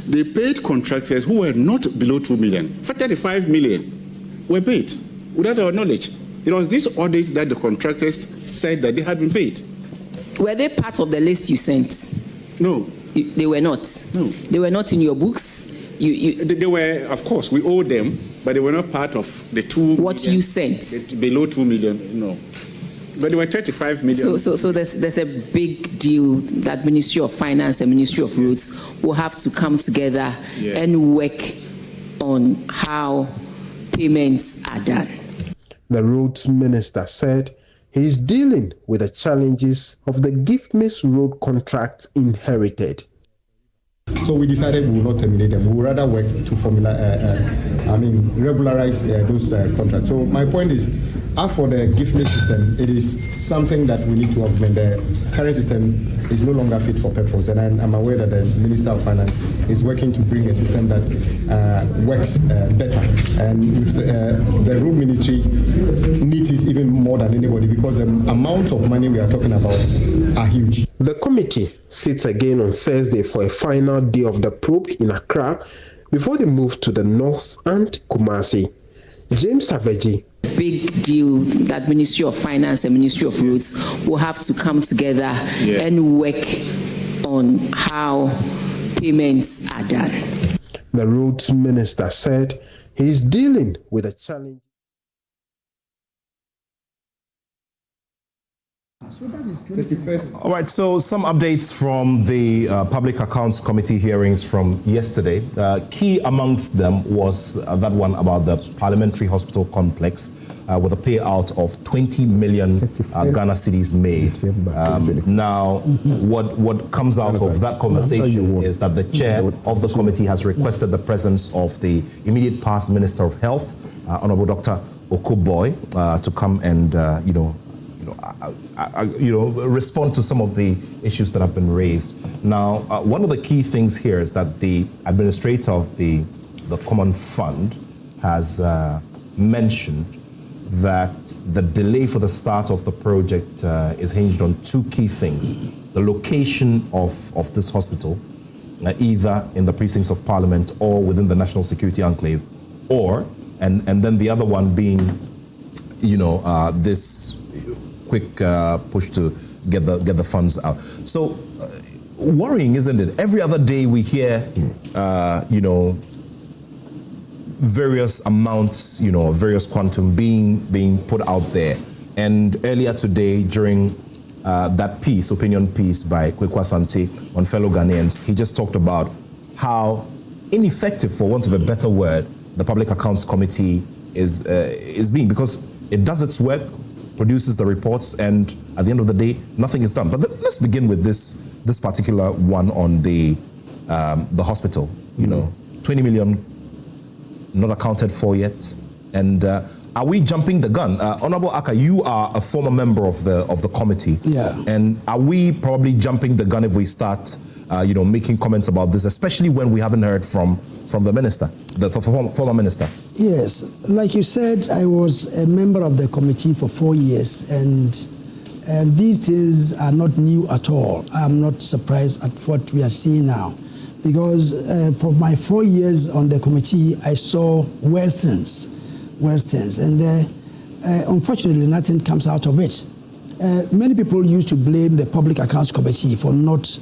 they paid contractors who were not below 2 million. For 35 million were paid without our knowledge. It was this audit that the contractors said that they had been paid. Were they part of the list you sent? No. They were not? No. They were not in your books? They were, of course, we owe them, but they were not part of the two. What you sent? Below 2 million, no. But there were 35 million. So there's a big deal that Ministry of Finance and Ministry of Roads will have to come together and work on how payments are done. The roads minister said he is dealing with the challenges of the Gift-Miss road contracts inherited. So we decided we will not terminate them. We will rather work to regularize those contracts. So my point is, as for the gift-miss system, it is something that we need to augment. The current system is no longer fit for purpose, and I'm aware that the Minister of Finance is working to bring a system that works better. And with the Road Ministry needs it even more than anybody, because the amount of money we are talking about are huge. The committee sits again on Thursday for a final day of the probe in Accra before they move to the north and Kumasi. James Aveji. Big deal that Ministry of Finance and Ministry of Roads will have to come together and work on how payments are done. The roads minister said he is dealing with a challenge. So that is 21st. All right, so some updates from the Public Accounts Committee hearings from yesterday. Key amongst them was that one about the Parliamentary Hospital Complex with a payout of 20 million Ghana cedis made. Now, what comes out of that conversation is that the chair of the committee has requested the presence of the immediate past Minister of Health, Honorable Dr. Okuboi, to come and, respond to some of the issues that have been raised. Now, one of the key things here is that the administrator of the Common Fund has mentioned that the delay for the start of the project is hinged on two key things: the location of this hospital, either in the precincts of Parliament or within the National Security Enclave, and then the other one being, this quick push to get the funds out. So worrying, isn't it? Every other day we hear, various amounts, various quantum being put out there. And earlier today, during that opinion piece by Kwame Jantuah on fellow Ghanaians, he just talked about how ineffective, for want of a better word, the Public Accounts Committee is being, because it does its work, produces the reports, and at the end of the day, nothing is done. But let's begin with this particular one on the hospital. 20 million not accounted for yet, and are we jumping the gun? Honorable Aka, you are a former member of the committee, and are we probably jumping the gun if we start, making comments about this, especially when we haven't heard from the minister, the former minister? Yes, like you said, I was a member of the committee for 4 years, and these things are not new at all. I'm not surprised at what we are seeing now, because for my 4 years on the committee, I saw worse things, and unfortunately, nothing comes out of it. Many people used to blame the Public Accounts Committee for not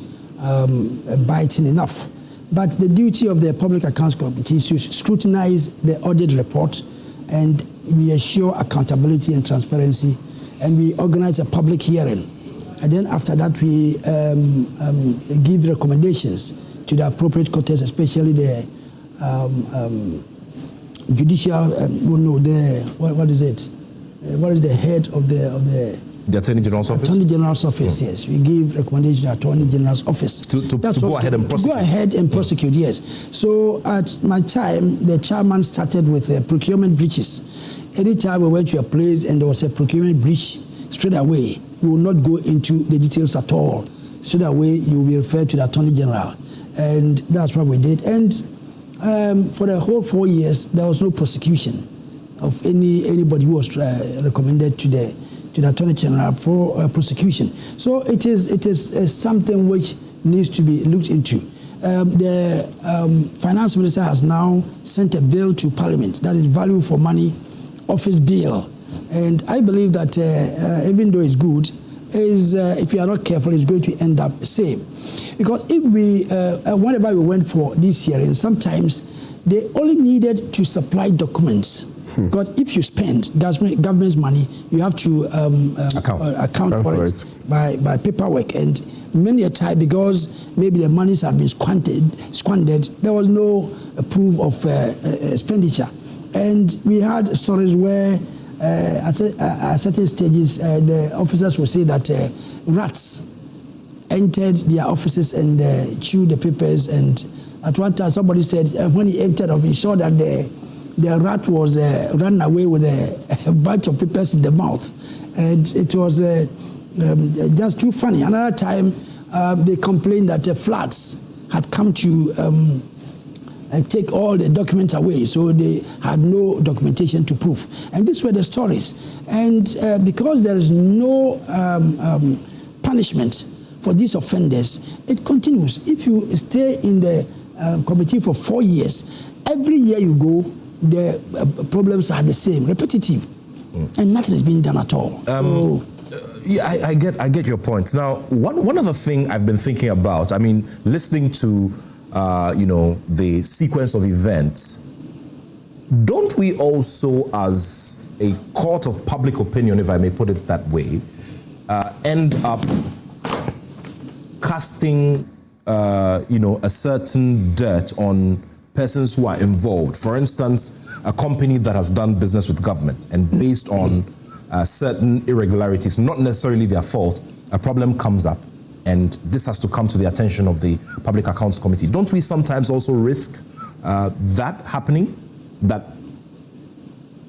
biting enough. But the duty of the Public Accounts Committee is to scrutinize the audit report, and we assure accountability and transparency, and we organize a public hearing. And then after that, we give recommendations to the appropriate quarters, especially the judicial, what is it? What is the head of the Attorney General's office? Attorney General's office, yes. We give recommendation to Attorney General's office. To go ahead and prosecute? To go ahead and prosecute, yes. So at my time, the chairman started with procurement breaches. Anytime we went to a place and there was a procurement breach, straight away, we will not go into the details at all. Straight away, you will be referred to the Attorney General. And that's what we did. And for the whole 4 years, there was no prosecution of anybody who was recommended to the Attorney General for prosecution. So it is something which needs to be looked into. The Finance Minister has now sent a bill to Parliament, that is value for money office bill. And I believe that even though it's good, if you are not careful, it's going to end up the same. Because if we, whenever we went for this hearing, sometimes they only needed to supply documents Because if you spend government's money, you have to account for it by paperwork. And many a time, because maybe the monies have been squandered, there was no proof of expenditure. And we had stories where at certain stages, the officers would say that rats entered their offices and chewed the papers. And at one time, somebody said when he entered, he saw that the rat was running away with a bunch of papers in the mouth. And it was just too funny. Another time, they complained that the floods had come to take all the documents away, so they had no documentation to prove. And these were the stories. And because there is no punishment for these offenders, it continues. If you stay in the committee for 4 years, every year you go, the problems are the same, repetitive, and nothing is being done at all. Yeah, I get your point. Now, one other thing I've been thinking about, I mean, listening to the sequence of events, don't we also, as a court of public opinion, if I may put it that way, end up casting a certain dirt on persons who are involved? For instance, a company that has done business with government, and based on certain irregularities, not necessarily their fault, a problem comes up, and this has to come to the attention of the Public Accounts Committee. Don't we sometimes also risk that happening? That,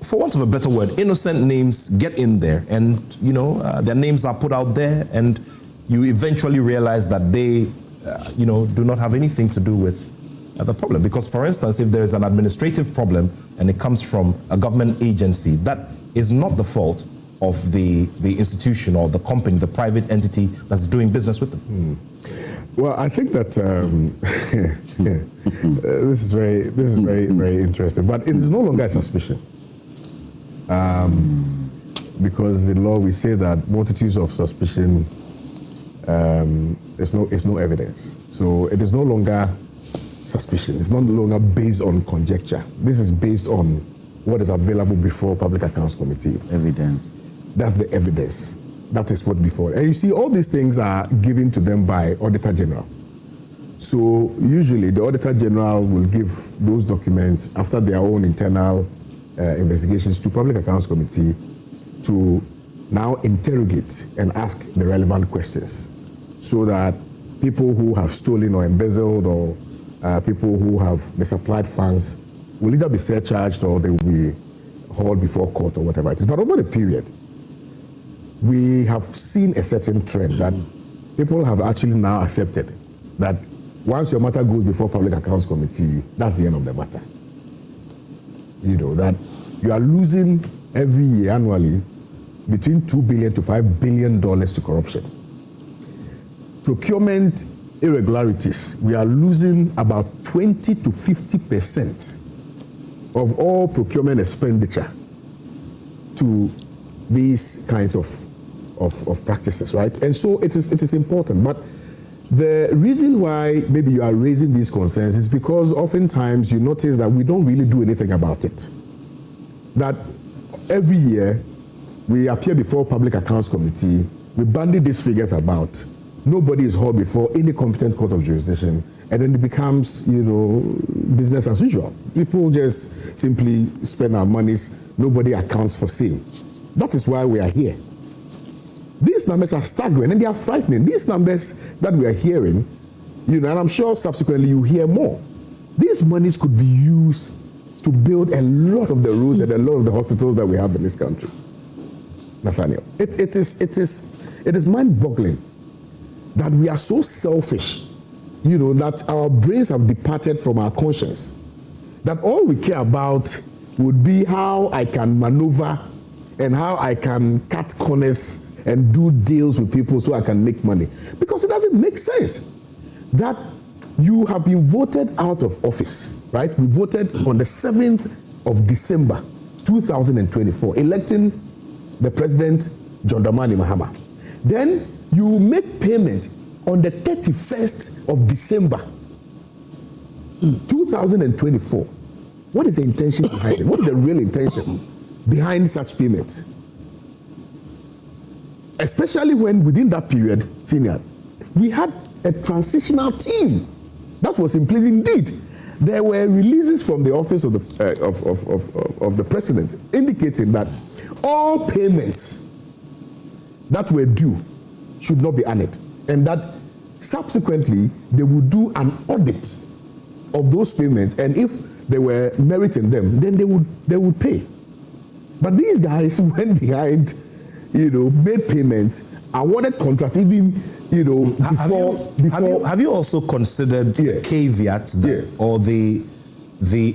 for want of a better word, innocent names get in there, and their names are put out there, and you eventually realize that they do not have anything to do with the problem. Because, for instance, if there is an administrative problem and it comes from a government agency, that is not the fault of the institution or the company, the private entity that's doing business with them. Well, I think that this is very interesting. But it is no longer a suspicion, because in law we say that multitudes of suspicion is no evidence. So it is no longer suspicion. It's no longer based on conjecture. This is based on what is available before Public Accounts Committee. Evidence. That's the evidence. That is what before. And you see, all these things are given to them by Auditor General. So usually the Auditor General will give those documents after their own internal investigations to Public Accounts Committee to now interrogate and ask the relevant questions, so that people who have stolen or embezzled or people who have misapplied funds will either be surcharged or they will be hauled before court or whatever it is. But over the period, we have seen a certain trend that people have actually now accepted that once your matter goes before Public Accounts Committee, that's the end of the matter. That you are losing every year annually between $2 billion to $5 billion to corruption. Procurement irregularities, we are losing about 20 to 50% of all procurement expenditure to these kinds of practices, right? And so it is important. But the reason why maybe you are raising these concerns is because oftentimes you notice that we don't really do anything about it. That every year we appear before Public Accounts Committee, we bandy these figures about. Nobody is hauled before any competent court of jurisdiction, and then it becomes, business as usual. People just simply spend our monies, nobody accounts for same. That is why we are here. These numbers are staggering and they are frightening. These numbers that we are hearing, and I'm sure subsequently you hear more. These monies could be used to build a lot of the roads and a lot of the hospitals that we have in this country. Nathaniel, it is mind-boggling that we are so selfish, that our brains have departed from our conscience, that all we care about would be how I can maneuver and how I can cut corners and do deals with people so I can make money. Because it doesn't make sense that you have been voted out of office, right? We voted on the 7th of December, 2024, electing the president, John Dramani Mahama. Then you make payment on the 31st of December, 2024. What is the intention behind it? What is the real intention behind such payments? Especially when within that period, senior, we had a transitional team that was in place. Indeed, there were releases from the office of the president indicating that all payments that were due should not be honored, and that subsequently they would do an audit of those payments, and if there were merit in them, then they would pay. But these guys went behind, made payments, awarded contracts, even before. Have you also considered caveats or the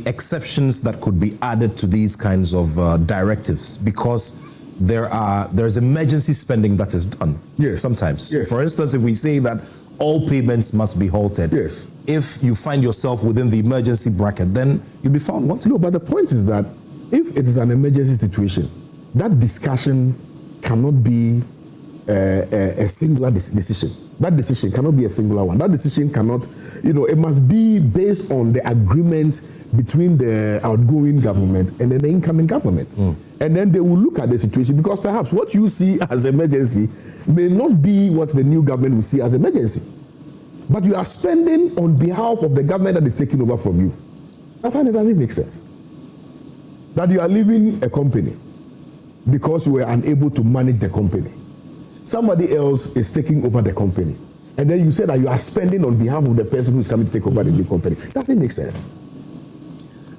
exceptions that could be added to these kinds of directives? Because there's emergency spending that is done. Yes. Sometimes. Yes. For instance, if we say that all payments must be halted. Yes. If you find yourself within the emergency bracket, then you'll be found wanting. No, but the point is that if it is an emergency situation, that discussion cannot be a singular decision. That decision cannot be a singular one. That decision cannot, it must be based on the agreement between the outgoing government and then the incoming government. And then they will look at the situation, because perhaps what you see as emergency may not be what the new government will see as emergency. But you are spending on behalf of the government that is taking over from you. I find it doesn't make sense. That you are leaving a company because you were unable to manage the company. Somebody else is taking over the company. And then you say that you are spending on behalf of the person who is coming to take over the new company. Doesn't make sense.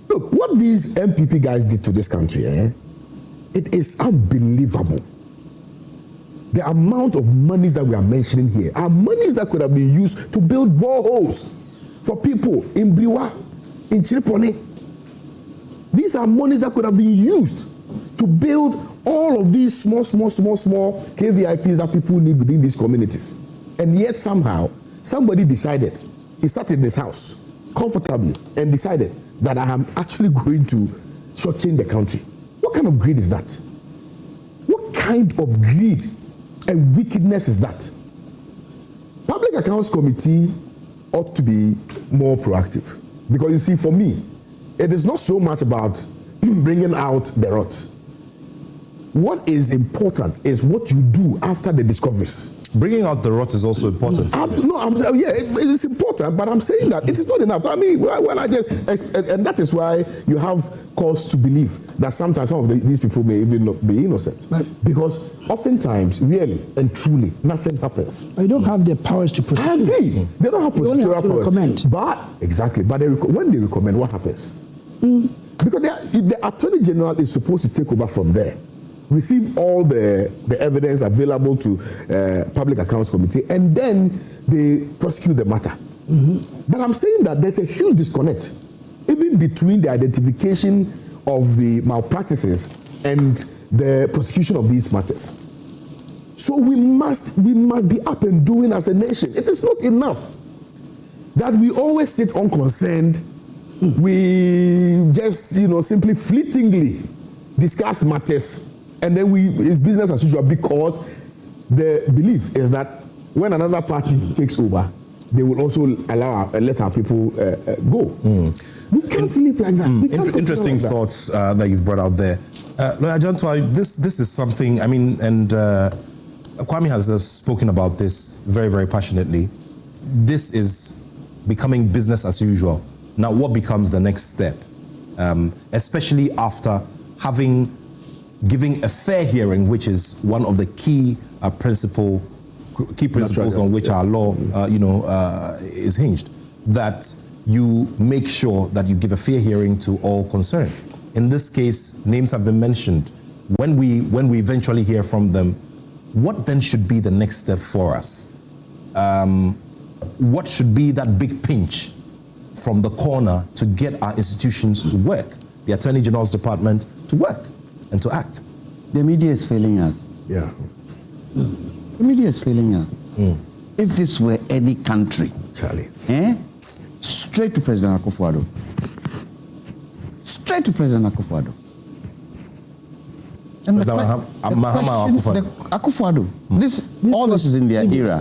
Look, what these MPP guys did to this country, it is unbelievable. The amount of monies that we are mentioning here are monies that could have been used to build boreholes for people in Briwa, in Chiripone. These are monies that could have been used to build all of these small KVIPs that people need within these communities. And yet somehow, somebody decided, he sat in his house comfortably and decided that I am actually going to shortchange the country. What kind of greed is that? What kind of greed and wickedness is that? Public Accounts Committee ought to be more proactive. Because you see, for me, it is not so much about bringing out the rot. What is important is what you do after the discoveries. Bringing out the rot is also important. It is important, but I'm saying that it is not enough. I mean, when I just, and that is why you have cause to believe that sometimes some of these people may even not be innocent. Because oftentimes, really and truly, nothing happens. I don't have the powers to prosecute. I agree. They don't have procedural powers. Recommend. But, exactly, but when they recommend, what happens? Because the Attorney General is supposed to take over from there, receive all the evidence available to Public Accounts Committee, and then they prosecute the matter. But I'm saying that there's a huge disconnect, even between the identification of the malpractices and the prosecution of these matters. So we must be up and doing as a nation. It is not enough that we always sit unconcerned. We just, simply fleetingly discuss matters, and then it's business as usual, because the belief is that when another party takes over, they will also let our people go. We can't live like that. Interesting thoughts that you've brought out there. Lawyer Jantuah, this is something, and Kwame has spoken about this very, very passionately. This is becoming business as usual. Now, what becomes the next step? Especially after giving a fair hearing, which is one of the key principles on which our law, is hinged. That you make sure that you give a fair hearing to all concerned. In this case, names have been mentioned. When we eventually hear from them, what then should be the next step for us? What should be that big pinch from the corner to get our institutions to work, the Attorney General's Department to work and to act? The media is failing us. Yeah. The media is failing us. If this were any country, Charlie, straight to President Akufo-Addo. Straight to President Akufo-Addo. And Akufo-Addo. All this is in their era.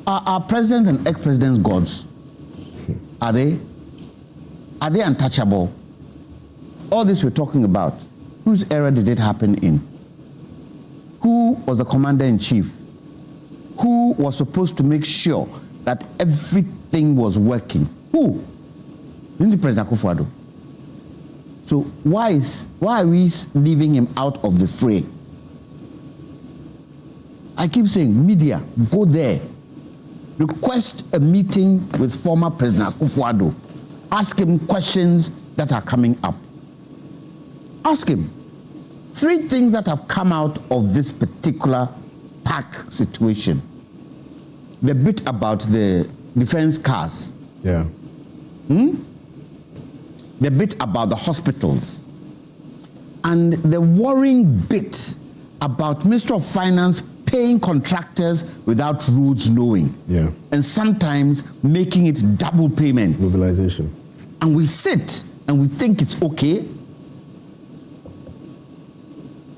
Are presidents and ex-presidents gods? Are they? Are they untouchable? All this we're talking about, whose era did it happen in? Who was the commander-in-chief? Who was supposed to make sure that everything was working? Who? Isn't it President Akufo-Addo? So why are we leaving him out of the fray? I keep saying, media, go there. Request a meeting with former President Akufo-Addo. Ask him questions that are coming up. Ask him. 3 things that have come out of this particular PAC situation. The bit about the defense cars. Yeah. The bit about the hospitals. And the worrying bit about Minister of Finance paying contractors without roads knowing. Yeah. And sometimes making it double payments. Mobilization. And we sit and we think it's okay.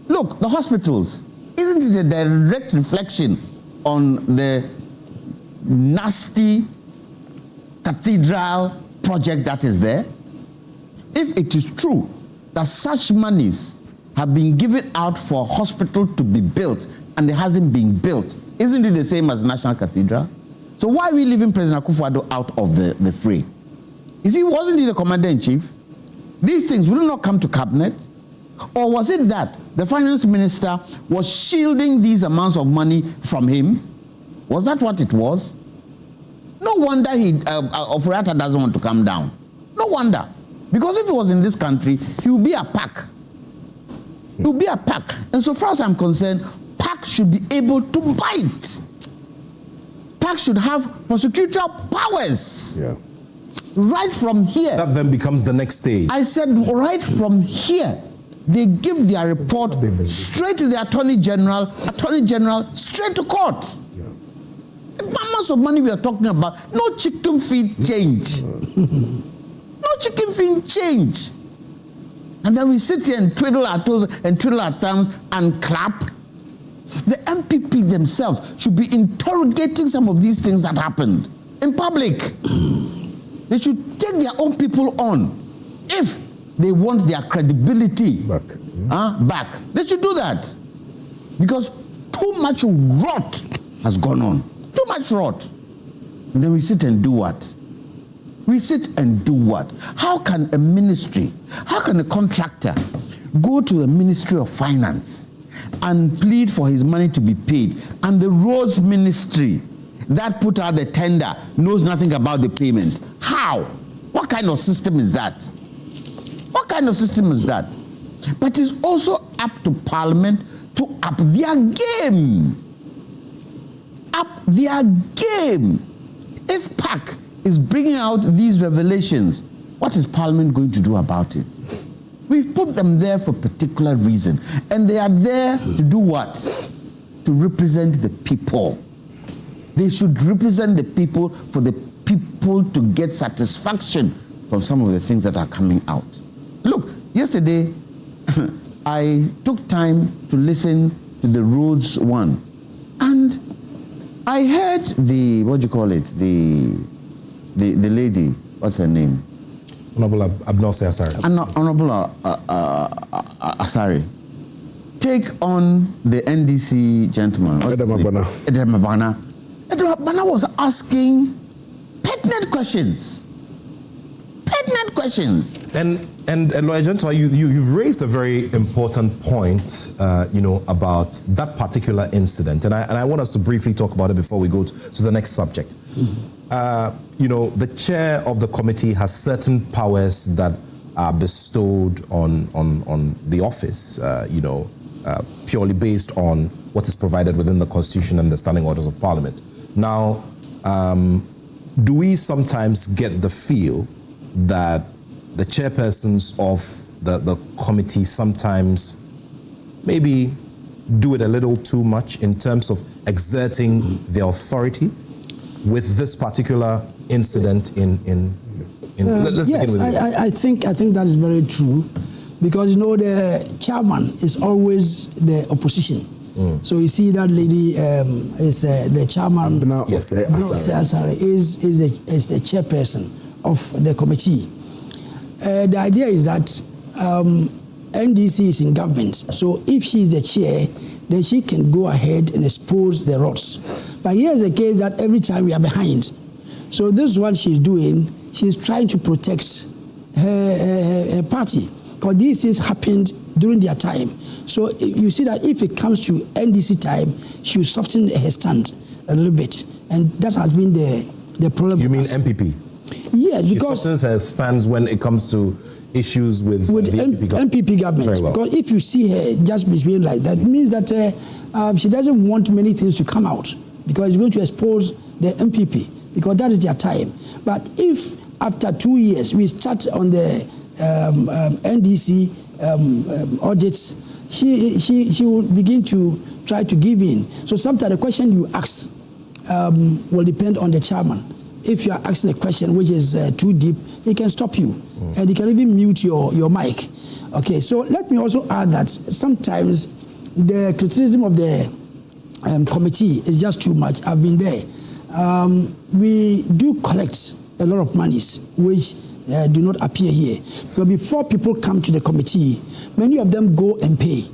Look, the hospitals, isn't it a direct reflection on the nasty cathedral project that is there? If it is true that such monies have been given out for a hospital to be built and it hasn't been built, isn't it the same as National Cathedral? So why are we leaving President Akufo-Addo out of the fray? You see, wasn't he the commander-in-chief? These things will not come to cabinet. Or was it that the finance minister was shielding these amounts of money from him? Was that what it was? No wonder Oforiatta doesn't want to come down. No wonder. Because if he was in this country, he would be a PAC. He would be a PAC. And so far as I'm concerned, PAC should be able to bite. PAC should have prosecutorial powers. Yeah. Right from here. That then becomes the next stage. I said right from here. They give their report straight to the Attorney General straight to court. Yeah. The amounts of money we are talking about, no chicken feed change. No chicken feed change. And then we sit here and twiddle our toes and twiddle our thumbs and clap. The MPP themselves should be interrogating some of these things that happened in public. They should take their own people on. If they want their credibility back. They should do that. Because too much rot has gone on. Too much rot. And then we sit and do what? We sit and do what? How can a ministry, how can a contractor go to the Ministry of Finance and plead for his money to be paid, and the roads ministry that put out the tender knows nothing about the payment? How? What kind of system is that? What kind of system is that? But it's also up to Parliament to up their game. Up their game. If PAC is bringing out these revelations, what is Parliament going to do about it? We've put them there for a particular reason. And they are there to do what? To represent the people. They should represent the people for the people to get satisfaction from some of the things that are coming out. Look, yesterday, I took time to listen to the roads one. And I heard the, what do you call it, the lady, what's her name? Honorable Abnose Asari. Honorable Asari. Take on the NDC gentleman. Edemabana. Edemabana was asking pertinent questions. Pertinent questions. And Lawyer Jantuah, you've raised a very important point, about that particular incident, and I want us to briefly talk about it before we go to the next subject. The chair of the committee has certain powers that are bestowed on the office, purely based on what is provided within the Constitution and the Standing Orders of Parliament. Now, do we sometimes get the feel that the chairpersons of the committee sometimes maybe do it a little too much in terms of exerting their authority with this particular incident let's begin with it. I think that is very true, because the chairman is always the opposition. So you see that lady is the chairman. Yes. Asari is the chairperson of the committee. the idea is that NDC is in government. So if she is the chair, then she can go ahead and expose the rods. But here's the case that every time we are behind. So this is what she's doing. She's trying to protect her party, because these things happened during their time. So you see that if it comes to NDC time, she will soften her stand a little bit. And that has been the problem. You mean MPP? Yes, because she softens her stance when it comes to issues with the MPP government. Very well. Because if you see her just misbehaving like that, it means that she doesn't want many things to come out, because it's going to expose the MPP, because that is their time. But if after 2 years we start on the NDC audits, she will begin to try to give in. So sometimes the question you ask will depend on the chairman. If you are asking a question which is too deep, he can stop you, and he can even mute your mic. Okay, so let me also add that sometimes the criticism of the committee is just too much. I've been there. We do collect a lot of monies which do not appear here. Because before people come to the committee, many of them go and pay.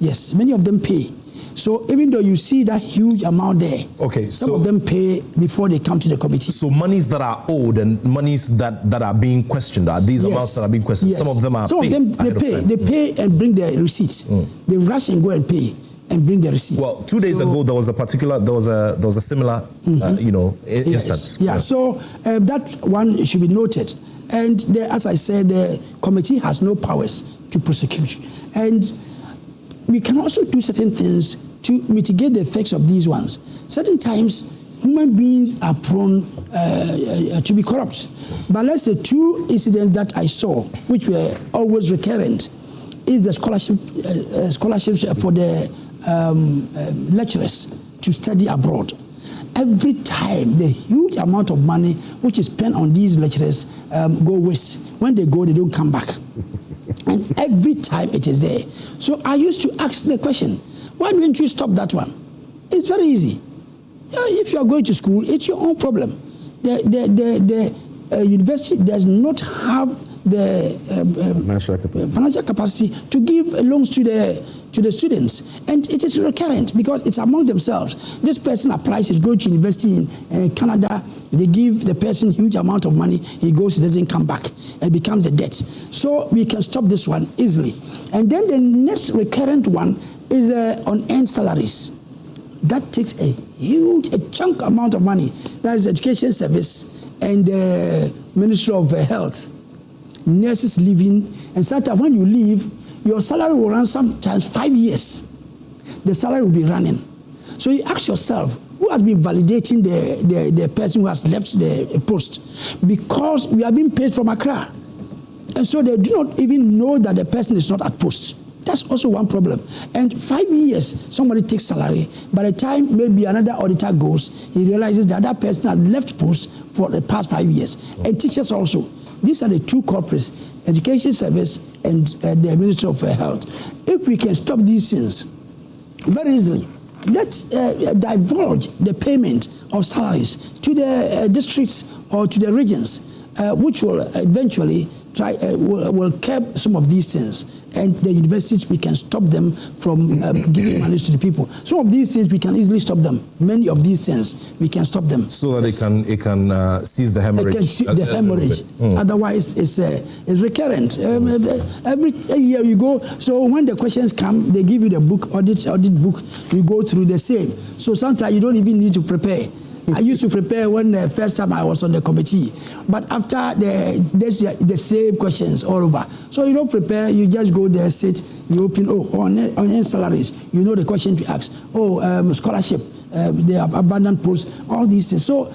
Yes, many of them pay. So even though you see that huge amount there, some of them pay before they come to the committee. So monies that are owed and monies that are being questioned, are these amounts that are being questioned? Yes. Some of them are Some of them, they pay and bring their receipts. They rush and go and pay and bring the receipts. Well, 2 days ago there was a similar instance. Yeah. So that one should be noted. And as I said, the committee has no powers to prosecute. And we can also do certain things to mitigate the effects of these ones. Certain times, human beings are prone to be corrupt. But let's say 2 incidents that I saw, which were always recurrent, is the scholarships for the lecturers to study abroad. Every time, the huge amount of money which is spent on these lecturers go waste. When they go, they don't come back. And every time it is there. So I used to ask the question, why don't you stop that one? It's very easy. If you are going to school, it's your own problem. The university does not have the financial capacity to give loans to the students, and it is recurrent because it's among themselves. This person applies, he's going to university in Canada, they give the person huge amount of money, he goes, he doesn't come back, and becomes a debt. So we can stop this one easily. And then the next recurrent one is on earned salaries. That takes a chunk amount of money. That is Education Service and the Ministry of Health. Nurses leaving, and sometimes when you leave, your salary will run sometimes 5 years. The salary will be running. So you ask yourself, who has been validating the person who has left the post? Because we are being paid from Accra. And so they do not even know that the person is not at post. That's also one problem. And 5 years, somebody takes salary. By the time maybe another auditor goes, he realizes that that person had left post for the past 5 years. And teachers also. These are the 2 corporates, Education Service and the Ministry of Health. If we can stop these things very easily, let's divulge the payment of salaries to the districts or to the regions, which will eventually will curb some of these things. And the universities, we can stop them from giving money to the people. Some of these things, we can easily stop them. Many of these things, we can stop them. So that it can cease the hemorrhage. It can cease the hemorrhage. Otherwise, it's recurrent. Every year you go, so when the questions come, they give you the book, audit book, you go through the same. So sometimes you don't even need to prepare. I used to prepare when the first time I was on the committee. But after the same questions all over. So you don't prepare, you just go there, sit, you open, on salaries, you know the question to ask. Scholarship, they have abandoned posts, all these things. So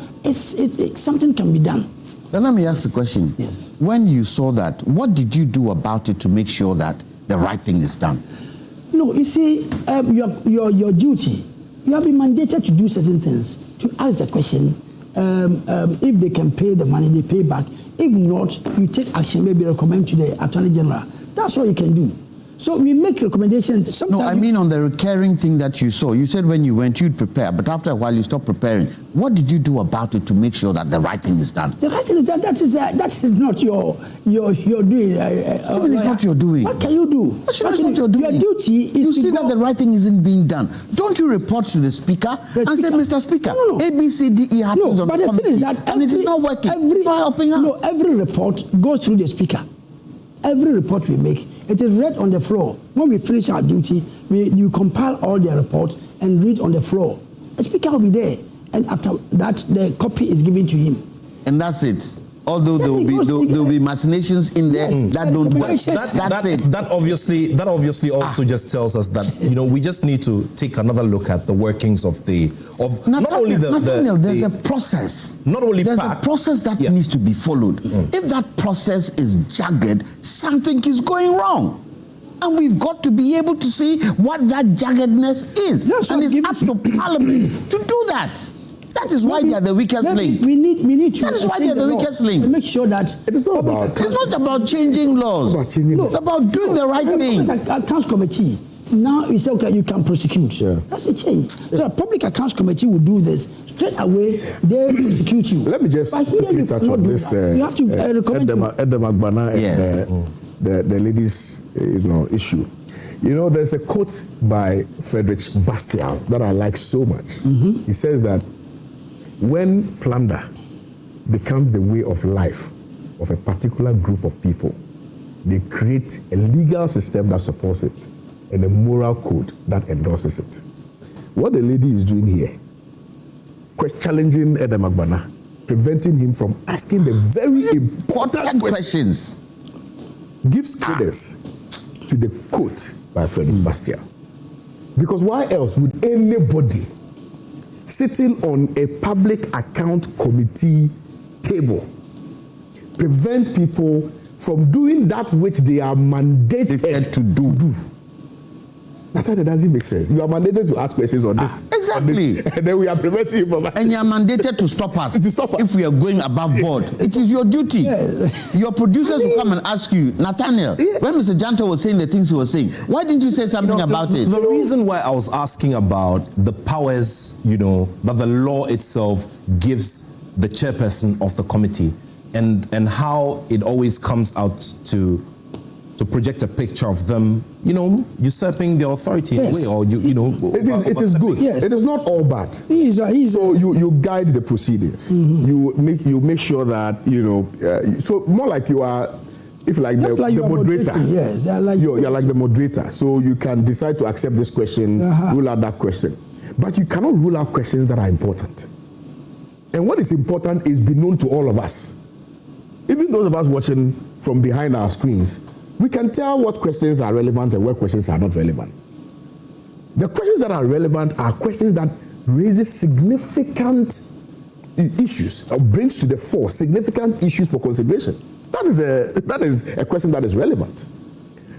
something can be done. Then let me ask the question. Yes. When you saw that, what did you do about it to make sure that the right thing is done? No, you see, your duty, you have been mandated to do certain things. To ask the question, if they can pay the money, they pay back. If not, you take action, maybe recommend to the Attorney General. That's what you can do. So we make recommendations. Sometimes No, I mean on the recurring thing that you saw. You said when you went, you'd prepare, but after a while you stopped preparing. What did you do about it to make sure that the right thing is done? the right thing is that is not your doing. It's not your doing. What can you do? What should not your doing? Your duty is you to see go, that the right thing isn't being done. Don't you report to the speaker and say, Mr. Speaker, No. A, B, C, D, E happens on but the the thing committee, is that and it is not working. Try helping us. No, every report goes through the speaker. Every report we make, it is read on the floor. When we finish our duty, you compile all the reports and read on the floor. The speaker will be there, and after that, the copy is given to him. And that's it. Although there will be machinations in there that don't work. That obviously also just tells us that we just need to take another look at the workings of not only there's a process. Not only there's PAC. a process that needs to be followed. If that process is jagged, something is going wrong. And we've got to be able to see what that jaggedness is. And it's up to Parliament to do that. That is why they are the weakest link. We need to. That is why they are the weakest link. To make sure that It's not about changing laws. It's about doing the right thing. Accounts Committee. Now you say, okay, you can prosecute. Yeah. That's a change. So the Public Accounts Committee will do this. Straight away, they prosecute you. Let me just quickly touch on this. You have to recommend Edemagbana and the ladies' issue. There's a quote by Frederick Bastian that I like so much. He says that when plunder becomes the way of life of a particular group of people, they create a legal system that supports it and a moral code that endorses it. What the lady is doing here, challenging Edemagbana, preventing him from asking the very important questions, gives credence to the quote by Frederick Bastian. Because why else would anybody sitting on a public account committee table prevent people from doing that which they are mandated to do? That's why it doesn't make sense. You are mandated to ask questions on this. Exactly. And then we are preventing you from... And you are mandated to stop us. To stop us. If we are going above board. It is your duty. Your producers will come and ask you, Nathaniel, when Mr. Jantuah was saying the things he was saying, why didn't you say something about it? The reason why I was asking about the powers, that the law itself gives the chairperson of the committee and how it always comes out to project a picture of them, usurping the authority in a way, or It is good. Yes. It is not all bad. So you guide the proceedings. You make sure that so more like you are, if like the moderator. Yes, you're like the moderator. So you can decide to accept this question, rule out that question, but you cannot rule out questions that are important. And what is important is be known to all of us. Even those of us watching from behind our screens, we can tell what questions are relevant and what questions are not relevant. The questions that are relevant are questions that raises significant issues, or brings to the fore significant issues for consideration. That is a question that is relevant.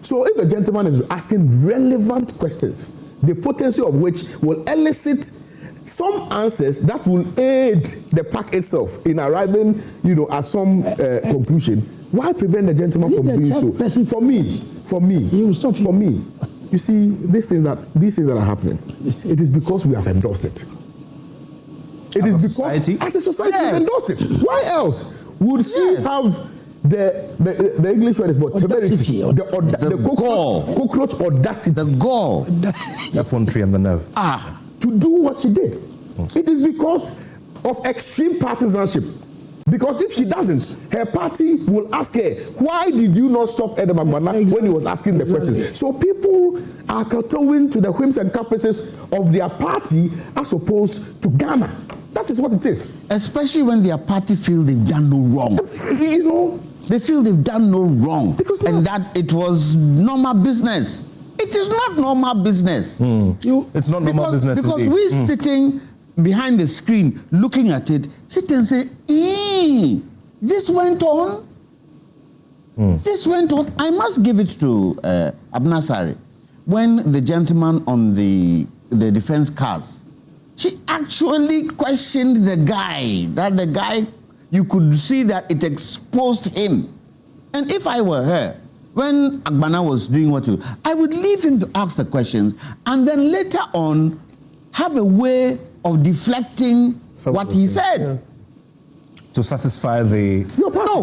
So if the gentleman is asking relevant questions, the potency of which will elicit some answers that will aid the PAC itself in arriving, at some conclusion, why prevent the gentleman from doing so? For me, he will stop you. For me, you see, these things that are happening, it is because we have endorsed it. It is because society? as a society we've endorsed it. Why else would she have the English word is what? Audacity. The cockroach audacity. The gall. The effrontery and the nerve. To do what she did. It is because of extreme partisanship. Because if she doesn't, her party will ask her, why did you not stop Edemagbana when he was asking the questions? So people are kowtowing to the whims and caprices of their party as opposed to Ghana. That is what it is. Especially when their party feel they've done no wrong. They feel they've done no wrong. And that it was normal business. It is not normal business. It's not normal business. Because we're sitting behind the screen looking at it, sit and say, this went on. This went on. I must give it to Abnasari. When the gentleman on the defense cars, she actually questioned the guy. That the guy, you could see that it exposed him. And if I were her, when Agbana was doing I would leave him to ask the questions and then later on have a way of deflecting what he said. Yeah. To satisfy the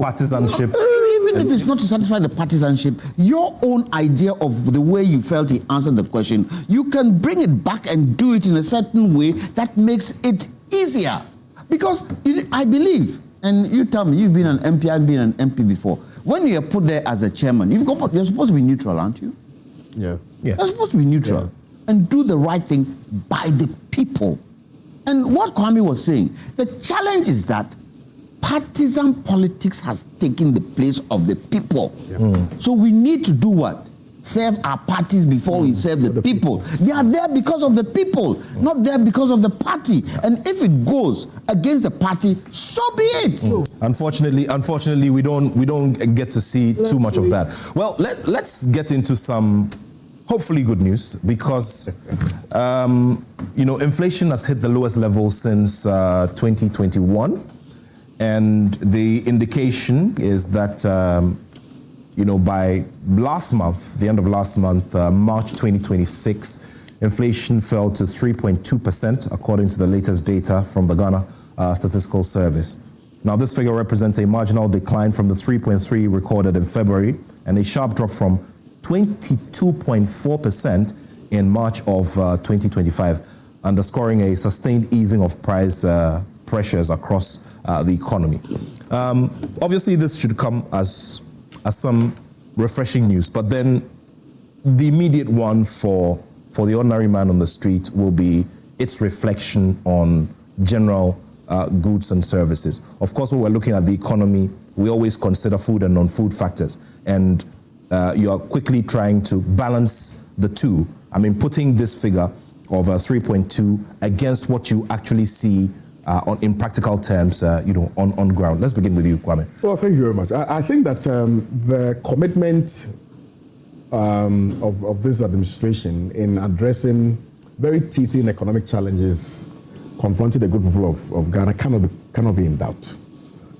partisanship. Even if it's not to satisfy the partisanship, your own idea of the way you felt he answered the question, you can bring it back and do it in a certain way that makes it easier. Because I believe, and you tell me, you've been an MP, I've been an MP before. When you're put there as a chairman, you're supposed to be neutral, aren't you? Yeah. You're supposed to be neutral and do the right thing by the people. And what Kwame was saying, the challenge is that partisan politics has taken the place of the people. So we need to do what? Serve our parties before we serve the people. They are there because of the people, not there because of the party. And if it goes against the party, so be it. Unfortunately, we don't get to see too much of that. Well, let's get into some hopefully good news, because inflation has hit the lowest level since 2021. And the indication is that, by last month, the end of last month, March 2026, inflation fell to 3.2%, according to the latest data from the Ghana Statistical Service. Now, this figure represents a marginal decline from the 3.3% recorded in February, and a sharp drop from 22.4% in March of 2025, underscoring a sustained easing of price pressures across the economy. Obviously, this should come as some refreshing news, but then the immediate one for the ordinary man on the street will be its reflection on general goods and services. Of course, when we're looking at the economy, we always consider food and non-food factors, and you are quickly trying to balance the two. I mean, putting this figure of 3.2 against what you actually see in practical terms, on ground. Let's begin with you, Kwame. Well, thank you very much. I think that the commitment of this administration in addressing very teething economic challenges confronting the good people of Ghana cannot be in doubt.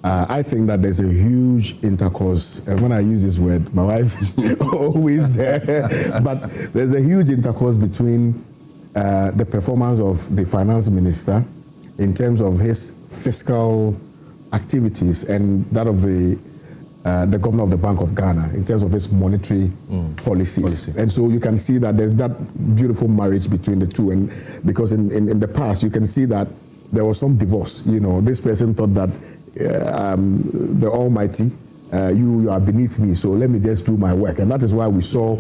I think that there's a huge intercourse, and when I use this word, my wife always, but there's a huge intercourse between the performance of the finance minister in terms of his fiscal activities and that of the governor of the Bank of Ghana in terms of his monetary policies. And so you can see that there's that beautiful marriage between the two. And because in the past, you can see that there was some divorce. This person thought that the Almighty, you are beneath me, so let me just do my work. And that is why we saw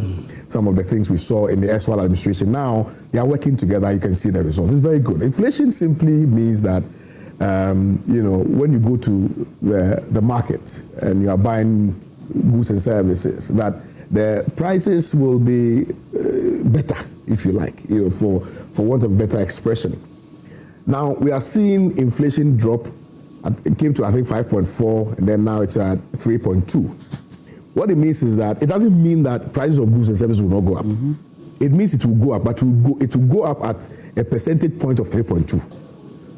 some of the things we saw in the erstwhile administration. Now, they are working together, you can see the results. It's very good. Inflation simply means that, when you go to the market and you are buying goods and services, that the prices will be better, if you like, for want of better expression. Now, we are seeing inflation drop. It came to, I think, 5.4, and then now it's at 3.2. What it means is that it doesn't mean that prices of goods and services will not go up. It means it will go up, but it will go up at a percentage point of 3.2.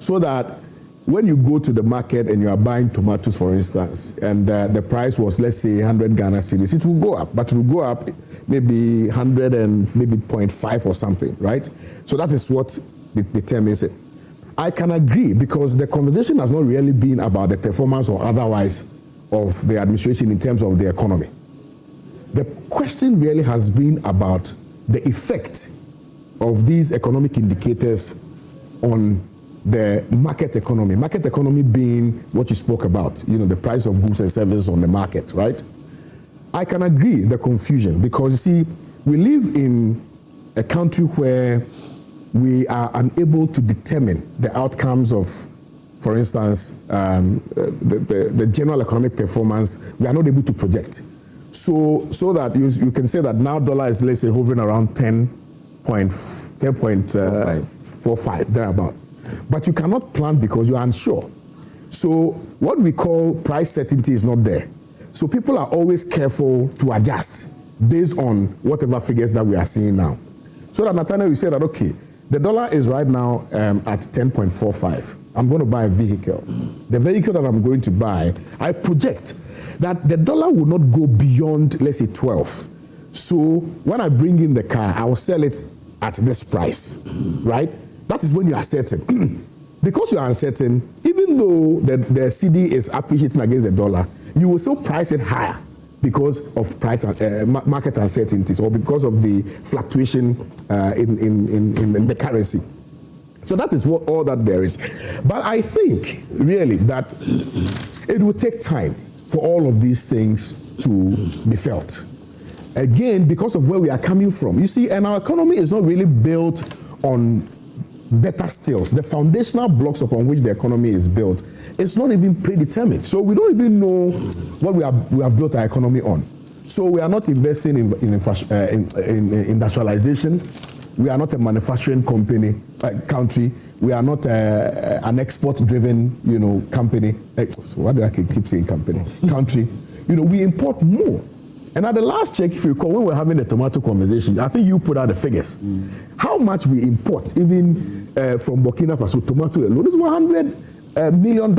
So that when you go to the market and you are buying tomatoes, for instance, and the price was, let's say, 100 Ghana cedis, it will go up, but it will go up maybe 100 and maybe 0.5 or something, right? So that is what determines it. I can agree, because the conversation has not really been about the performance or otherwise of the administration in terms of the economy. The question really has been about the effect of these economic indicators on the market economy. Market economy being what you spoke about, the price of goods and services on the market, right? I can agree the confusion, because you see, we live in a country where we are unable to determine the outcomes of, for instance, the general economic performance. We are not able to project. So that you can say that now dollar is, let's say, hovering around 10.45, thereabout. But you cannot plan because you are unsure. So what we call price certainty is not there. So people are always careful to adjust based on whatever figures that we are seeing now. So that, Nathaniel, we say that, okay, the dollar is right now at 10.45. I'm going to buy a vehicle. The vehicle that I'm going to buy, I project that the dollar will not go beyond, let's say, 12. So when I bring in the car, I will sell it at this price, right? That is when you are certain. Because you are uncertain, even though the CD is appreciating against the dollar, you will still price it higher because of market uncertainties or because of the fluctuation in the currency. So that is all that there is. But I think, really, that it will take time for all of these things to be felt. Again, because of where we are coming from. You see, and our economy is not really built on better stills. The foundational blocks upon which the economy is built is not even predetermined. So we don't even know what we have built our economy on. So we are not investing in industrialization. We are not a manufacturing country. We are not an export-driven, company. Why do I keep saying company? Country. We import more. And at the last check, if you recall, when we were having the tomato conversation, I think you put out the figures. How much we import, even from Burkina Faso, tomato alone is $100 million.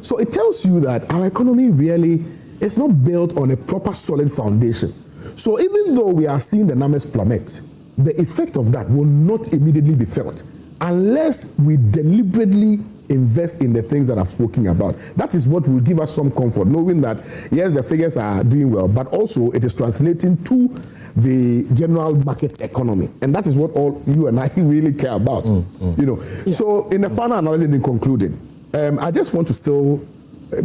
So it tells you that our economy really is not built on a proper solid foundation. So even though we are seeing the numbers plummet, the effect of that will not immediately be felt unless we deliberately invest in the things that I've spoken about. That is what will give us some comfort, knowing that, yes, the figures are doing well, but also it is translating to the general market economy. And that is what all you and I really care about. So in the final analysis, in concluding, I just want to still,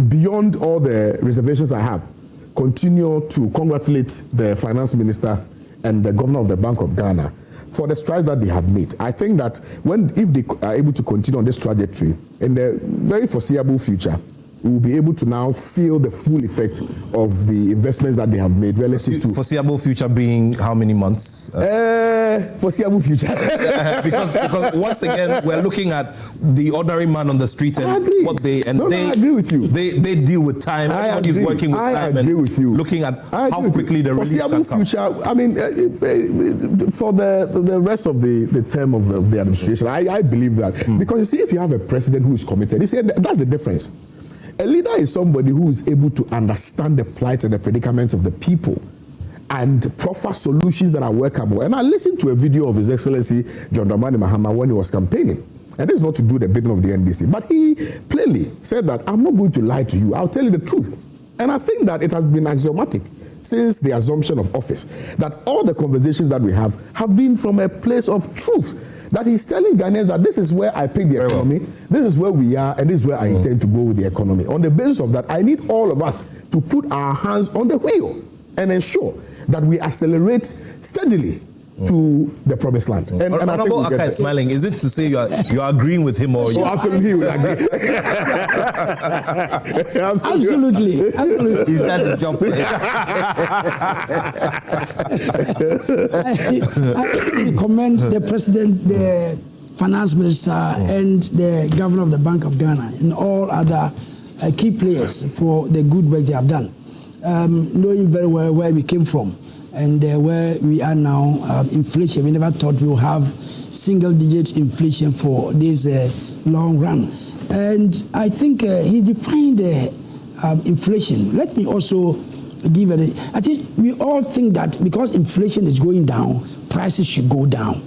beyond all the reservations I have, continue to congratulate the finance minister and the governor of the Bank of Ghana for the strides that they have made. I think that if they are able to continue on this trajectory, in the very foreseeable future, we will be able to now feel the full effect of the investments that they have made relative to... Foreseeable future being how many months? Foreseeable future. because once again, we're looking at the ordinary man on the street and I agree. I agree with you. They deal with time. Everybody's working with time. I agree with you. Looking at how quickly the relief can come. Future, I mean, for the rest of the term of the administration, I believe that. Because you see, if you have a president who is committed, you see, that's the difference. A leader is somebody who is able to understand the plight and the predicaments of the people and proffer solutions that are workable. And I listened to a video of His Excellency John Dramani Mahama when he was campaigning. And this is not to do the bidding of the NDC, but he plainly said that I'm not going to lie to you, I'll tell you the truth. And I think that it has been axiomatic since the assumption of office that all the conversations that we have been from a place of truth. That he's telling Ghanaians that this is where I pick the economy, this is where we are, and this is where I intend to go with the economy. On the basis of that, I need all of us to put our hands on the wheel and ensure that we accelerate steadily to the promised land. And Honorable Aka is smiling. Is it to say you are agreeing with him or you? Absolutely, he will agree. Absolutely. Is that the job? I commend the president, the finance minister, and the governor of the Bank of Ghana and all other key players for the good work they have done. Knowing very well where we came from and where we are now, inflation. We never thought we would have single-digit inflation for this long run. And I think he defined inflation. Let me also give it. I think we all think that because inflation is going down, prices should go down.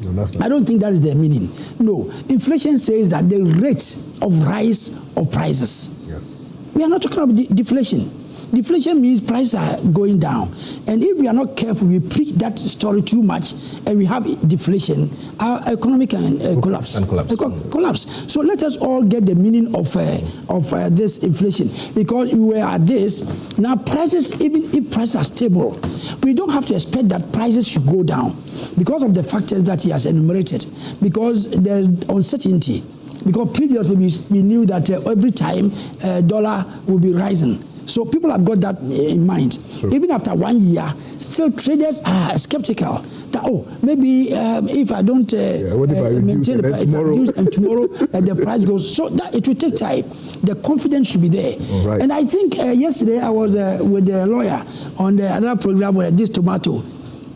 No, I don't think that is the meaning. No, inflation says that the rate of rise of prices. Yeah. We are not talking about deflation. Deflation means prices are going down. And if we are not careful, we preach that story too much, and we have deflation, our economy can collapse. Collapse. So let us all get the meaning of this inflation. Because we were at this, now prices, even if prices are stable, we don't have to expect that prices should go down because of the factors that he has enumerated. Because there's uncertainty. Because previously we knew that every time dollar will be rising. So people have got that in mind. Sure. Even after 1 year, still traders are skeptical that, maybe if I don't maintain the price, and tomorrow the price goes. So that it will take time. The confidence should be there. Right. And I think yesterday I was with a lawyer on another program with this tomato.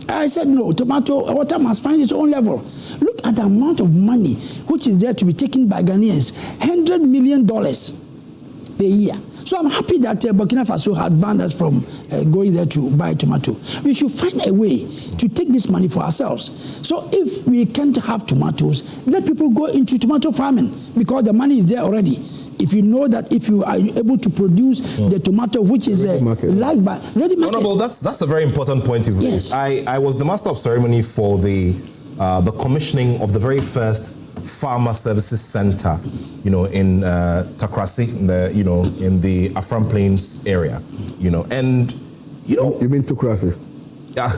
I said, no, tomato water must find its own level. Look at the amount of money which is there to be taken by Ghanaians, $100 million per year. So I'm happy that Burkina Faso had banned us from going there to buy tomato. We should find a way to take this money for ourselves. So if we can't have tomatoes, let people go into tomato farming because the money is there already. If you know that if you are able to produce the tomato, which is liked by ready market. Honorable, that's a very important point you've raised. I was the master of ceremony for the commissioning of the very first Farmer Services Center, in Takrasi, in the Afram Plains area, and You mean Takrasi? Yeah.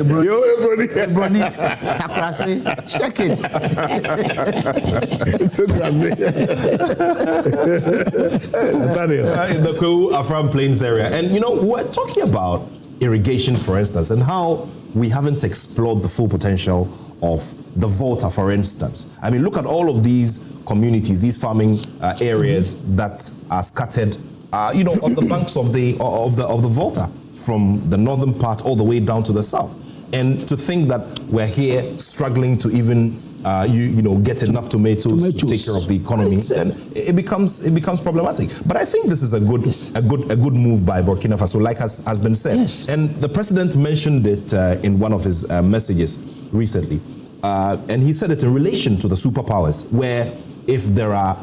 Brony, Takrasi, check it. In the Kwewu Afram Plains area. And we're talking about irrigation, for instance, and how we haven't explored the full potential of the Volta, for instance. I mean, look at all of these communities, these farming areas that are scattered, on the banks of the Volta, from the northern part all the way down to the south. And to think that we're here struggling to even get enough tomatoes to take care of the economy, then it becomes problematic. But I think this is a good move by Burkina Faso, like has been said. Yes. And the president mentioned it in one of his messages recently, and he said it in relation to the superpowers, where if there are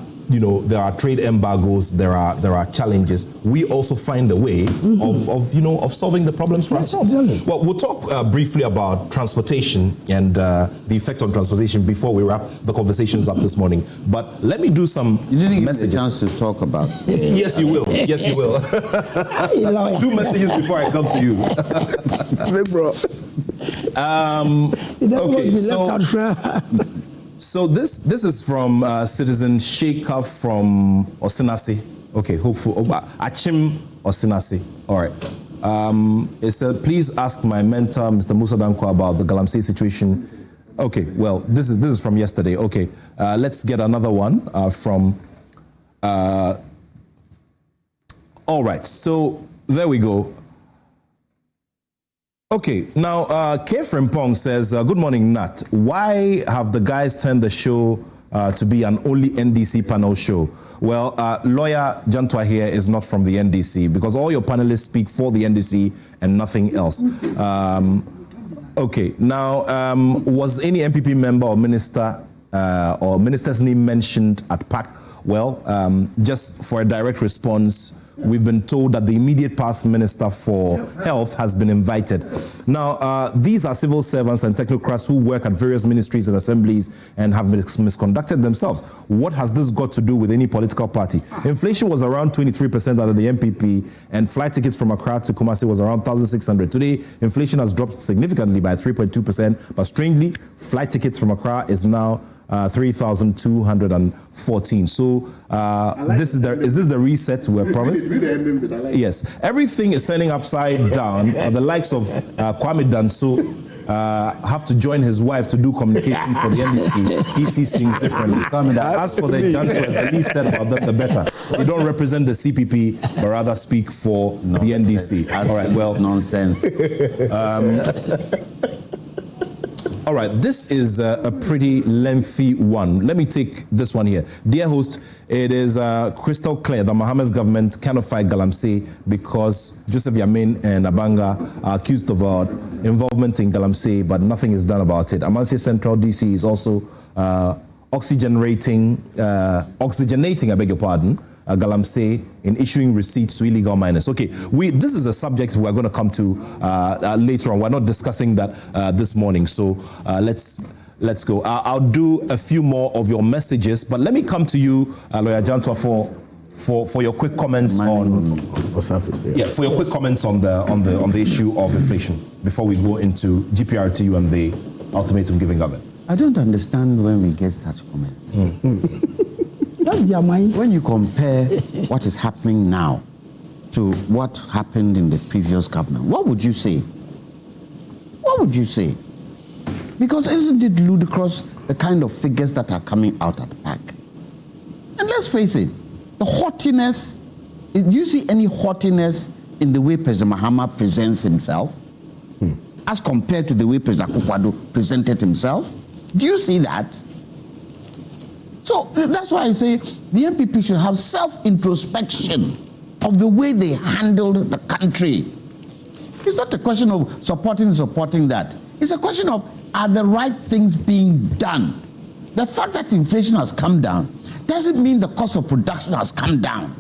trade embargoes, there are challenges, we also find a way of solving the problems for ourselves. Exactly. Well, we'll talk briefly about transportation and the effect on transportation before we wrap the conversations up this morning. But let me do some You didn't messages. give me a chance to talk about. Yes, you will. Yes, you will. 2 messages before I come to you. Big bro. Okay, so this is from citizen Sheikha from Osinasi. Okay, hopefully Achim Osinasi. All right. It said, please ask my mentor, Mr. Musa Dankwa, about the Galamsey situation. Okay, well, this is from yesterday. Okay, let's get another one from. All right, so there we go. Okay, now K. Frimpong says, good morning, Nat. Why have the guys turned the show to be an only NDC panel show? Well, lawyer Jantuah here is not from the NDC because all your panelists speak for the NDC and nothing else. Okay, now, was any MPP member or minister or minister's name mentioned at PAC? Well, just for a direct response, we've been told that the immediate past Minister for Health has been invited. Now, these are civil servants and technocrats who work at various ministries and assemblies and have misconducted themselves. What has this got to do with any political party? Inflation was around 23% under the MPP, and flight tickets from Accra to Kumasi was around 1,600. Today, inflation has dropped significantly by 3.2%, but strangely, flight tickets from Accra is now 3,214. So is this the reset we're promised? Yes. Everything is turning upside down. The likes of Kwame Jantuah have to join his wife to do communication for the NDC. He sees things differently. As for the Jantuahs, the least said about them, the better. They don't represent the CPP, but rather speak for the NDC. All right, well. Nonsense. All right, this is a pretty lengthy one. Let me take this one here. Dear host, it is crystal clear that Mohammed's government cannot fight Galamsey because Joseph Yamin and Abanga are accused of involvement in Galamsey, but nothing is done about it. Amansi Central DC is also oxygenating, I beg your pardon, Galamsey in issuing receipts to illegal miners. Okay, this is a subject we're going to come to later on. We're not discussing that this morning, so let's go. I'll do a few more of your messages, but let me come to you, Lawyer Jantuah, for your quick comments on for your quick comments on the issue of inflation before we go into GPRTU and the ultimatum giving government. I don't understand when we get such comments. That's their mind. When you compare what is happening now to what happened in the previous government, what would you say? What would you say? Because isn't it ludicrous, the kind of figures that are coming out at the PAC? And let's face it, the haughtiness, do you see any haughtiness in the way President Mahama presents himself as compared to the way President Akufo-Addo presented himself? Do you see that? So So that's why I say the MPP should have self-introspection of the way they handled the country. It's not a question of supporting that. It's a question of, are the right things being done? The fact that inflation has come down doesn't mean the cost of production has come down.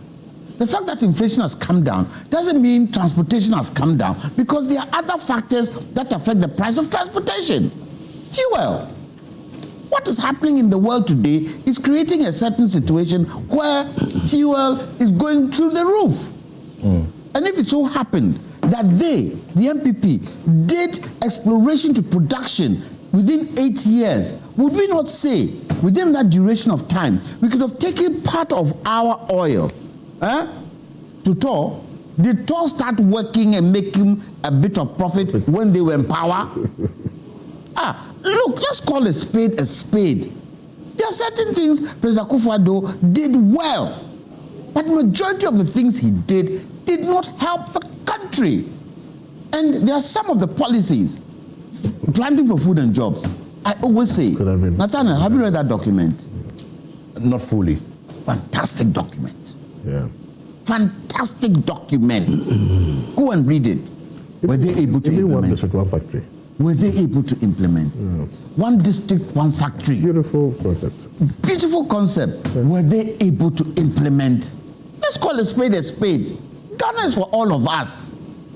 The fact that inflation has come down doesn't mean transportation has come down, because there are other factors that affect the price of transportation. Fuel. What is happening in the world today is creating a certain situation where fuel is going through the roof. And if it so happened that the MPP, did exploration to production within 8 years, would we not say within that duration of time we could have taken part of our oil to Tor? Did Tor start working and making a bit of profit when they were in power? Look, let's call a spade a spade. There are certain things President Akufo-Addo did well, but majority of the things he did not help the country. And there are some of the policies, planting for food and jobs. I always say, Nathaniel, have you read that document? Not fully. Fantastic document. Yeah. Fantastic document. Go and read it. Were they able to implement? One district, one factory. Were they able to implement? One district, one factory. Beautiful concept. Beautiful concept. Yeah. Were they able to implement? Let's call a spade a spade. Ghana is for all of us.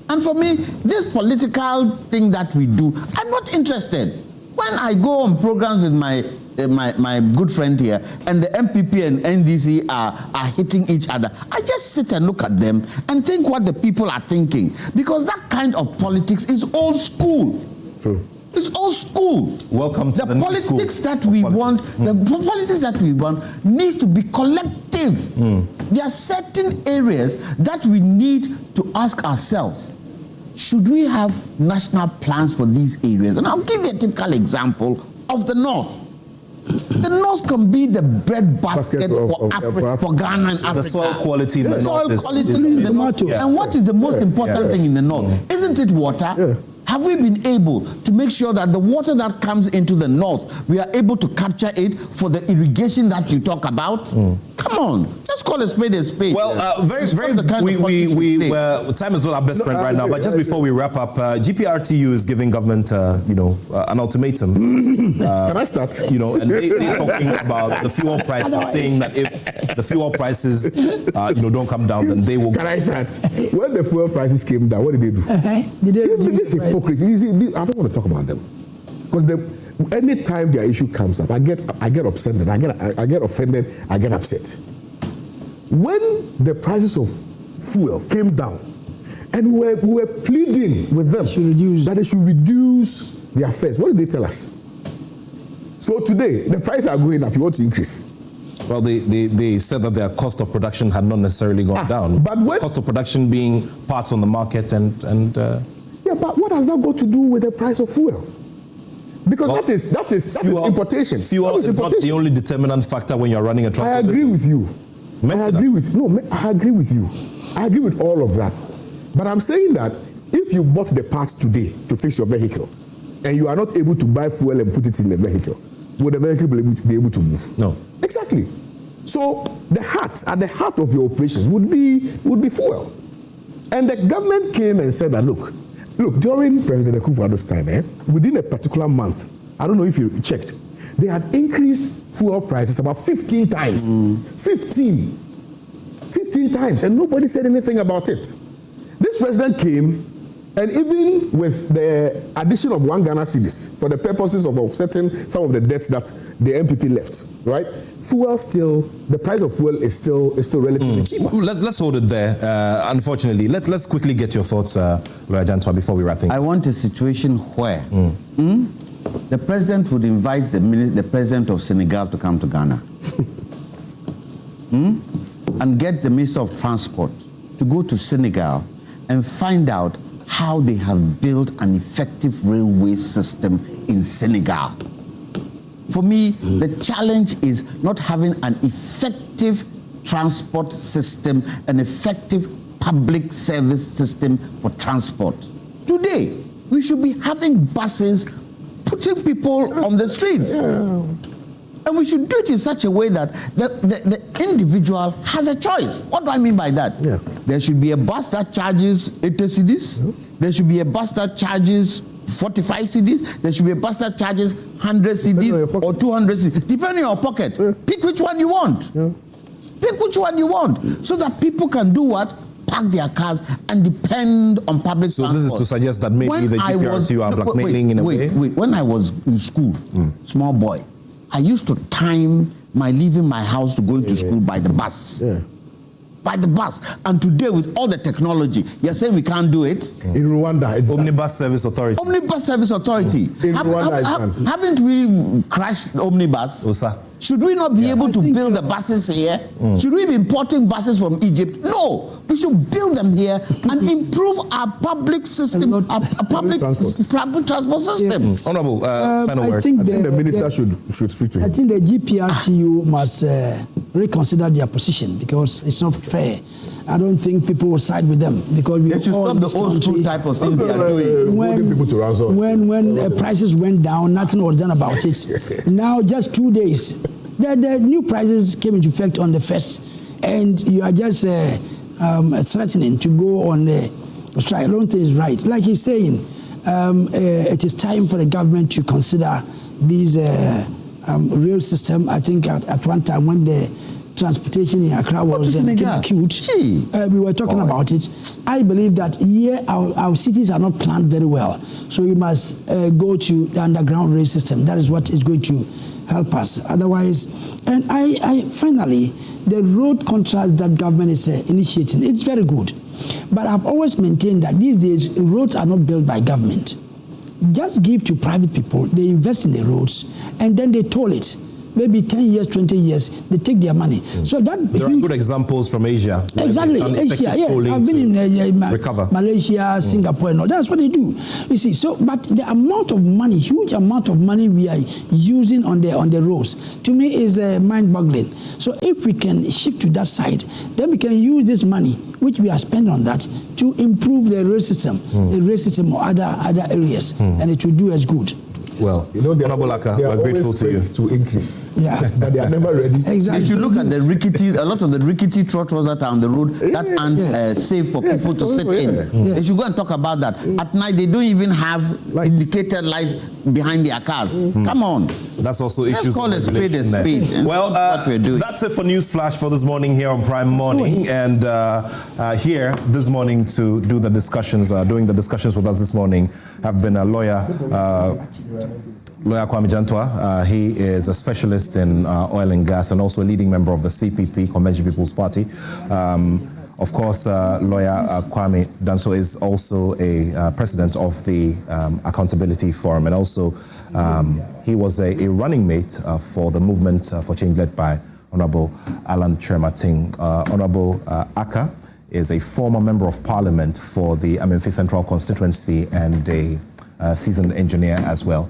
And for me, this political thing that we do, I'm not interested. When I go on programs with my good friend here, and the MPP and NDC are hitting each other, I just sit and look at them and think what the people are thinking. Because that kind of politics is old school. True. It's old school. Welcome to the politics that we want. The politics that we want needs to be collective. There are certain areas that we need to ask ourselves, should we have national plans for these areas? And I'll give you a typical example of the North. The North can be the bread basket for Ghana and Africa. The soil quality in the North is tomatoes. And what is the most important thing in the North? Isn't it water? Yeah. Have we been able to make sure that the water that comes into the North, we are able to capture it for the irrigation that you talk about? Come on, let's call a spade a spade. Well, time is not our best friend right now, but just before we wrap up, GPRTU is giving government, an ultimatum. Can I start? And they're talking about the fuel prices, saying that if the fuel prices, don't come down, then they will. Can I start? When the fuel prices came down, what did they do? This hypocrisy. I don't want to talk about them, because any time their issue comes up, I get upset, and I get offended, I get upset. When the prices of fuel came down, and we were pleading with them that they should reduce their fares, what did they tell us? So today, the prices are going up. You want to increase? Well, they said that their cost of production had not necessarily gone down. But when cost of production being parts on the market and yeah, but what has that got to do with the price of fuel? Because that is importation. Fuel is not the only determinant factor when you're running a transport. I agree with you. I agree with you. I agree with all of that. But I'm saying that if you bought the parts today to fix your vehicle, and you are not able to buy fuel and put it in the vehicle, would the vehicle be able to move? No. Exactly. So at the heart of your operations would be fuel. And the government came and said that, look, during President Akufo-Addo's time, within a particular month, I don't know if you checked, they had increased fuel prices about 15 times. 15 times, and nobody said anything about it. This president came, and even with the addition of 1 Ghana cedis for the purposes of offsetting some of the debts that the MPP left, right? The price of fuel is still relatively cheaper. Let's hold it there. Unfortunately, let's quickly get your thoughts, Lawyer Jantuah, before we wrap things. I want a situation where the president would invite the president of Senegal to come to Ghana, and get the Minister of Transport to go to Senegal and find out how they have built an effective railway system in Senegal. For me, the challenge is not having an effective transport system, an effective public service system for transport. Today, we should be having buses putting people on the streets. Yeah. And we should do it in such a way that the individual has a choice. What do I mean by that? Yeah. There should be a bus that charges 80 cedis. There should be a bus that charges 45 cedis. There should be a bus that charges 100 cedis or 200 cedis, depending on your pocket. Pick which one you want. Pick which one you want, so that people can do what? Park their cars and depend on public transport. So this is to suggest that maybe the GPRTU are blackmailing in a way? Wait. When I was in school, small boy, I used to time my leaving my house to going to school by the bus. By the bus. And today, with all the technology, you're saying we can't do it? In Rwanda, it's Omnibus Service Authority. Omnibus Service Authority. In Rwanda, haven't we crashed Omnibus? Osa. Should we not be able to build the buses here? Should we be importing buses from Egypt? No. We should build them here and improve our public system, our public transport systems. Honorable, final word. I think the minister should speak to him. I think the GPRTU must reconsider their position, because it's not fair. I don't think people will side with them, because we should stop the old school type of things they are doing. When prices went down, nothing was done about it. Now, just 2 days, the new prices came into effect on the 1st, and you are just threatening to go on strike. I don't think it's right. Like he's saying, it is time for the government to consider these rail system. I think at one time when the transportation in Accra was acute, we were talking about it. I believe that here our cities are not planned very well, so we must go to the underground rail system. That is what is going to help us. Otherwise, and I finally, the road contract that government is initiating, it's very good. But I've always maintained that these days roads are not built by government. Just give to private people, they invest in the roads, and then they toll it. Maybe 10 years, 20 years, they take their money. So that there are good examples from Asia. Exactly, Asia. Yes, I've been in Malaysia, Singapore, and all. That's what they do. You see. So, but the amount of money, huge amount of money we are using on the roads, to me is mind-boggling. So, if we can shift to that side, then we can use this money which we are spending on that to improve the rail system, or other areas, and it will do us good. Well, Honorable Aka, we're grateful to you. To increase. Yeah. But they are never ready. Exactly. If you look at the rickety, a lot of the rickety trottoirs that are on the road that aren't safe for people to sit in. They should go and talk about that. At night, they don't even have indicator lights behind their cars. Come on. That's also issues. Let's call a spade a spade. Well, what we're doing. That's it for News Flash for this morning here on Prime Morning. And here this morning to do the discussions, doing the discussions with us this morning have been a lawyer, Kwame Jantuah. He is a specialist in oil and gas and also a leading member of the CPP, Convention People's Party. Of course, lawyer Kwame Jantuah is also a president of the Accountability Forum, and also he was a running mate for the movement for change led by Honorable Alan Chermating. Honorable Aka is a former member of parliament for the Amenfi Central constituency and a seasoned engineer as well.